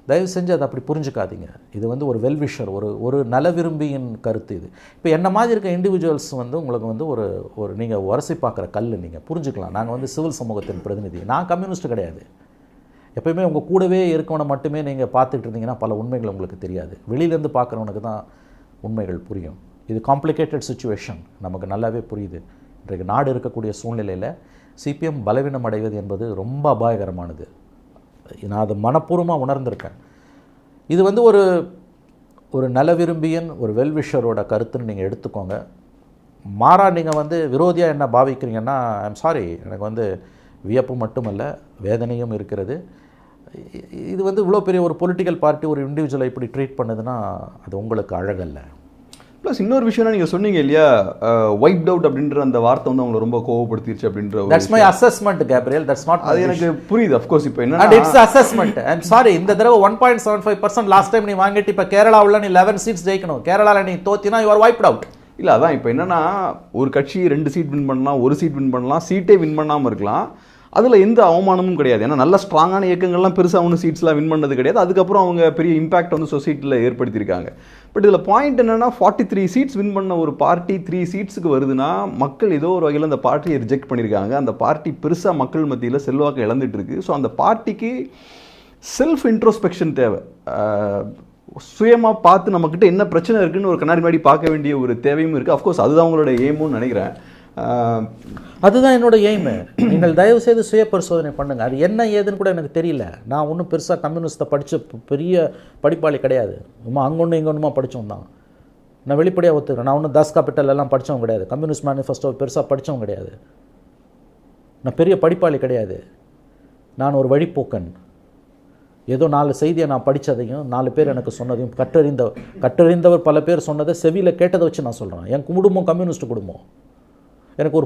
தயவு செஞ்சு அதை அப்படி புரிஞ்சுக்காதீங்க. இது வந்து ஒரு வெல்விஷர், ஒரு நல விரும்பியின் கருத்து இது. இப்போ என்ன மாதிரி இருக்க இண்டிவிஜுவல்ஸ் வந்து உங்களுக்கு வந்து ஒரு நீங்கள் உரசி பார்க்குற கல் நீங்கள் புரிஞ்சுக்கலாம். நாங்கள் வந்து சிவில் சமூகத்தின் பிரதிநிதி, நான் கம்யூனிஸ்ட் கிடையாது. எப்போயுமே உங்கள் கூடவே இருக்கவனை மட்டுமே நீங்கள் பார்த்துட்டு இருந்தீங்கன்னா பல உண்மைகள் உங்களுக்கு தெரியாது. வெளியிலேருந்து பார்க்குறவனுக்கு தான் உண்மைகள் புரியும். இது காம்ப்ளிகேட்டட் சுச்சுவேஷன், நமக்கு நல்லாவே புரியுது. இன்றைக்கு நாடு இருக்கக்கூடிய சூழ்நிலையில் சிபிஎம் பலவீனம் அடைவது என்பது ரொம்ப அபாயகரமானது. நான் அதை மனப்பூர்வமாக உணர்ந்திருக்கேன். இது வந்து ஒரு நல விரும்பியன், ஒரு வெல்விஷரோட கருத்துன்னு நீங்கள் எடுத்துக்கோங்க. மாறா நீங்கள் வந்து விரோதியாக என்ன பாவிக்கிறீங்கன்னா ஐம் சாரி, எனக்கு வந்து வியப்பு மட்டுமல்ல வேதனையும் இருக்கிறது. இது வந்து இவ்வளோ பெரிய ஒரு பொலிட்டிக்கல் பார்ட்டி ஒரு இண்டிவிஜுவலை இப்படி ட்ரீட் பண்ணுதுன்னா அது உங்களுக்கு அழகல்ல. ப்ளஸ் இன்னொரு விஷயம் நீங்கள் சொன்னீங்க இல்லையா, வைப்ட் அவுட் அப்படின்ற அந்த வார்த்தை வந்து அவங்களை ரொம்ப கோவப்படுத்திடுச்சு அப்படின்ற. That's my assessment Gabriel, that's not. அது எனக்கு புரியுது. அஃப்கோர்ஸ் இப்போ என்ன and it's assessment. I'm sorry, இந்த தடவை 1.75% லாஸ்ட் டைம் நீ வாங்கிட்டு இப்போ கேரளாவில் நீ 11 சீட்ஸ் ஜெயிக்கணும். கேரளாவில் நீ தோத்தினா யூ ஆர் வைப்ட் அவுட். இல்லை அதான் இப்போ என்னன்னா, ஒரு கட்சி 2 சீட் வின் பண்ணலாம், 1 சீட் வின் பண்ணலாம், சீட்டே வின் பண்ணாமல் இருக்கலாம். அதில் எந்த அவமானமும் கிடையாது. ஏன்னா நல்ல ஸ்ட்ராங்கான இயக்கங்கள்லாம் பெருசாக ஒன்றும் சீட்ஸ்லாம் வின் பண்ணது கிடையாது. அதுக்கப்புறம் அவங்க பெரிய இம்பாக்ட் வந்து சொசைட்டியில் ஏற்படுத்தியிருக்காங்க. பட் இதில் பாயிண்ட் என்னென்னா, 43 சீட்ஸ் வின் பண்ண ஒரு பார்ட்டி 3 சீட்ஸுக்கு வருதுன்னா மக்கள் ஏதோ ஒரு வகையில் அந்த பார்ட்டியை ரிஜெக்ட் பண்ணியிருக்காங்க. அந்த பார்ட்டி பெருசாக மக்கள் மத்தியில் செல்வாக்கு இழந்துட்டு இருக்கு. ஸோ அந்த பார்ட்டிக்கு செல்ஃப் இன்ட்ரோஸ்பெக்ஷன் தேவை. சுயமாக பார்த்து நம்மக்கிட்ட என்ன பிரச்சனை இருக்குன்னு ஒரு கண்ணாடி முன்னாடி பார்க்க வேண்டிய ஒரு தேவையும் இருக்குது. அஃப்கோர்ஸ் அதுதான் அவங்களோட எய்முன்னு நினைக்கிறேன். அதுதான் என்னோட எய்மு. நீங்கள் தயவு செய்து சுய பரிசோதனை பண்ணுங்கள். அது என்ன ஏதுன்னு கூட எனக்கு தெரியல. நான் ஒன்றும் பெருசாக கம்யூனிஸ்ட்டை படித்த பெரிய படிப்பாளி கிடையாது. சும்மா அங்கொன்று இங்கே ஒன்றுமா படித்தவன் தான். நான் வெளிப்படையாக ஒத்துக்கிறேன். நான் ஒன்றும் தாஸ் கேபிட்டல் எல்லாம் படித்தவன் கிடையாது. கம்யூனிஸ்ட் மேனிஃபெஸ்டோ பெருசாக படித்தவன் கிடையாது. நான் பெரிய படிப்பாளி கிடையாது. நான் ஒரு வழிப்போக்கன். ஏதோ 4 செய்தியை நான் படித்ததையும் 4 பேர் எனக்கு சொன்னதையும் கற்றறிந்தவர் பல பேர் சொன்னதை செவியில் கேட்டதை வச்சு நான் சொல்கிறேன். என் குடும்பம் கம்யூனிஸ்ட் குடும்பம். எனக்கு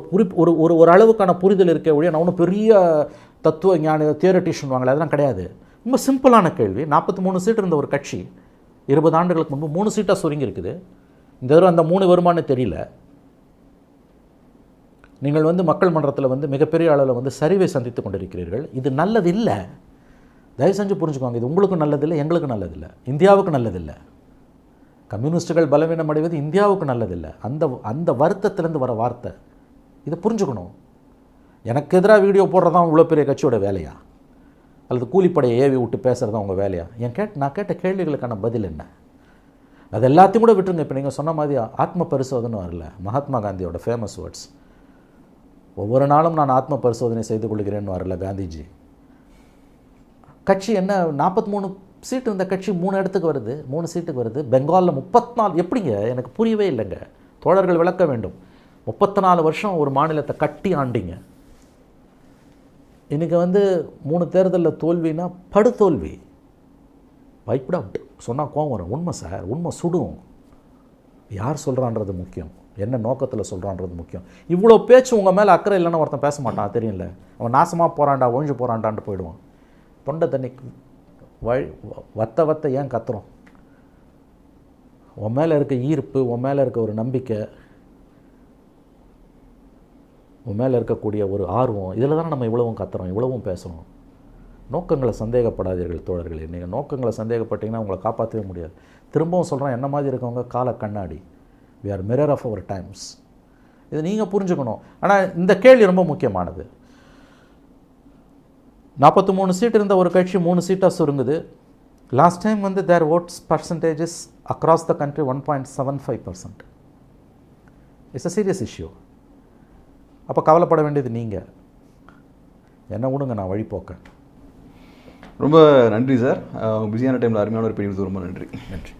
ஒரு அளவுக்கான புரிதல் இருக்க ஒழிய நான் ஒன்றும் பெரிய தத்துவ ஞான தியரட்டிஷன் வாங்கலை, அதெல்லாம் கிடையாது. ரொம்ப சிம்பிளான கேள்வி. 43 சீட் இருந்த ஒரு கட்சி 20 ஆண்டுகளுக்கு முன்பு 3 சீட்டாக சுருங்கி இருக்குது. இந்த தடவை அந்த 3 வருமானு தெரியல. நீங்கள் வந்து மக்கள் மன்றத்தில் வந்து மிகப்பெரிய அளவில் வந்து சரிவை சந்தித்து கொண்டிருக்கிறீர்கள். இது நல்லது இல்லை. தயவு செஞ்சு புரிஞ்சுக்கோங்க. இது உங்களுக்கும் நல்லதில்லை, எங்களுக்கு நல்லதில்லை, இந்தியாவுக்கு நல்லதில்லை. கம்யூனிஸ்டுகள் பலவீனம் அடைவது இந்தியாவுக்கு நல்லதில்லை. அந்த வருத்தத்திலேருந்து வர வார்த்தை இதை புரிஞ்சுக்கணும். எனக்கு எதிராக வீடியோ போடுறதான் இவ்வளோ பெரிய கட்சியோட வேலையா, அல்லது கூலிப்படையை ஏவி விட்டு பேசுகிறதா உங்கள் வேலையா? நான் கேட்ட கேள்விகளுக்கான பதில் என்ன? அது எல்லாத்தையும் கூட விட்டுருங்க. இப்போ நீங்கள் சொன்ன மாதிரி ஆத்ம பரிசோதனை வரல, மகாத்மா காந்தியோட ஃபேமஸ் வேர்ட்ஸ். ஒவ்வொரு நாளும் நான் ஆத்ம பரிசோதனை செய்து கொள்கிறேன்னு வரல காந்திஜி. கட்சி என்ன 43 சீட்டு இருந்த கட்சி 3 இடத்துக்கு வருது, 3 சீட்டுக்கு வருது. பெங்காலில் 34. எப்படிங்க? எனக்கு புரியவே இல்லைங்க. தோழர்கள் விளக்க வேண்டும். 34 வருஷம் ஒரு மாநிலத்தை கட்டி ஆண்டிங்க. இன்றைக்கி வந்து 3 தேர்தலில் தோல்வினா படுதோல்வி. வைப்ட் அவுட் சொன்னால் கோவம் வரும். உண்மை சார், உண்மை சுடும். யார் சொல்கிறான்றது முக்கியம், என்ன நோக்கத்தில் சொல்கிறான்றது முக்கியம். இவ்வளோ பேச்சு உங்கள் மேலே அக்கறை இல்லைன்னா ஒருத்தன் பேச மாட்டான், தெரியல. அவன் நாசமாக போகிறான்டா, ஒழிஞ்சு போகிறான்டான்ட்டு போயிடுவான். தொண்டை தண்ணி வத்த ஏன் கத்துறோம்? உன் மேலே இருக்க ஈர்ப்பு, உன் மேலே இருக்க ஒரு நம்பிக்கை, உன் மேலே இருக்கக்கூடிய ஒரு ஆர்வம், இதில் தானே நம்ம இவ்வளவும் கத்துறோம், இவ்வளவும் பேசுகிறோம். நோக்கங்களை சந்தேகப்படாதீர்கள் தோழர்களே. நீங்கள் நோக்கங்களை சந்தேகப்பட்டீங்கன்னா உங்களை காப்பாற்றவே முடியாது. திரும்பவும் சொல்கிறேன், என்ன மாதிரி இருக்கவங்க கால கண்ணாடி. we are mirror of our times. இது நீங்கள் புரிஞ்சுக்கணும். ஆனால் இந்த கேள்வி ரொம்ப முக்கியமானது. 43 சீட் இருந்த ஒரு கட்சி 3 சீட்டாக சுருங்குது. லாஸ்ட் டைம் வந்து their votes percentages across the country 1.75%. It's a serious issue. அப்போ கவலைப்பட வேண்டியது நீங்கள். என்ன விடுங்க, நான் வழிபோக்கேன். ரொம்ப நன்றி சார். பிஸியான டைமில் அருமையான ஒரு பெரிய ரொம்ப நன்றி. நன்றி.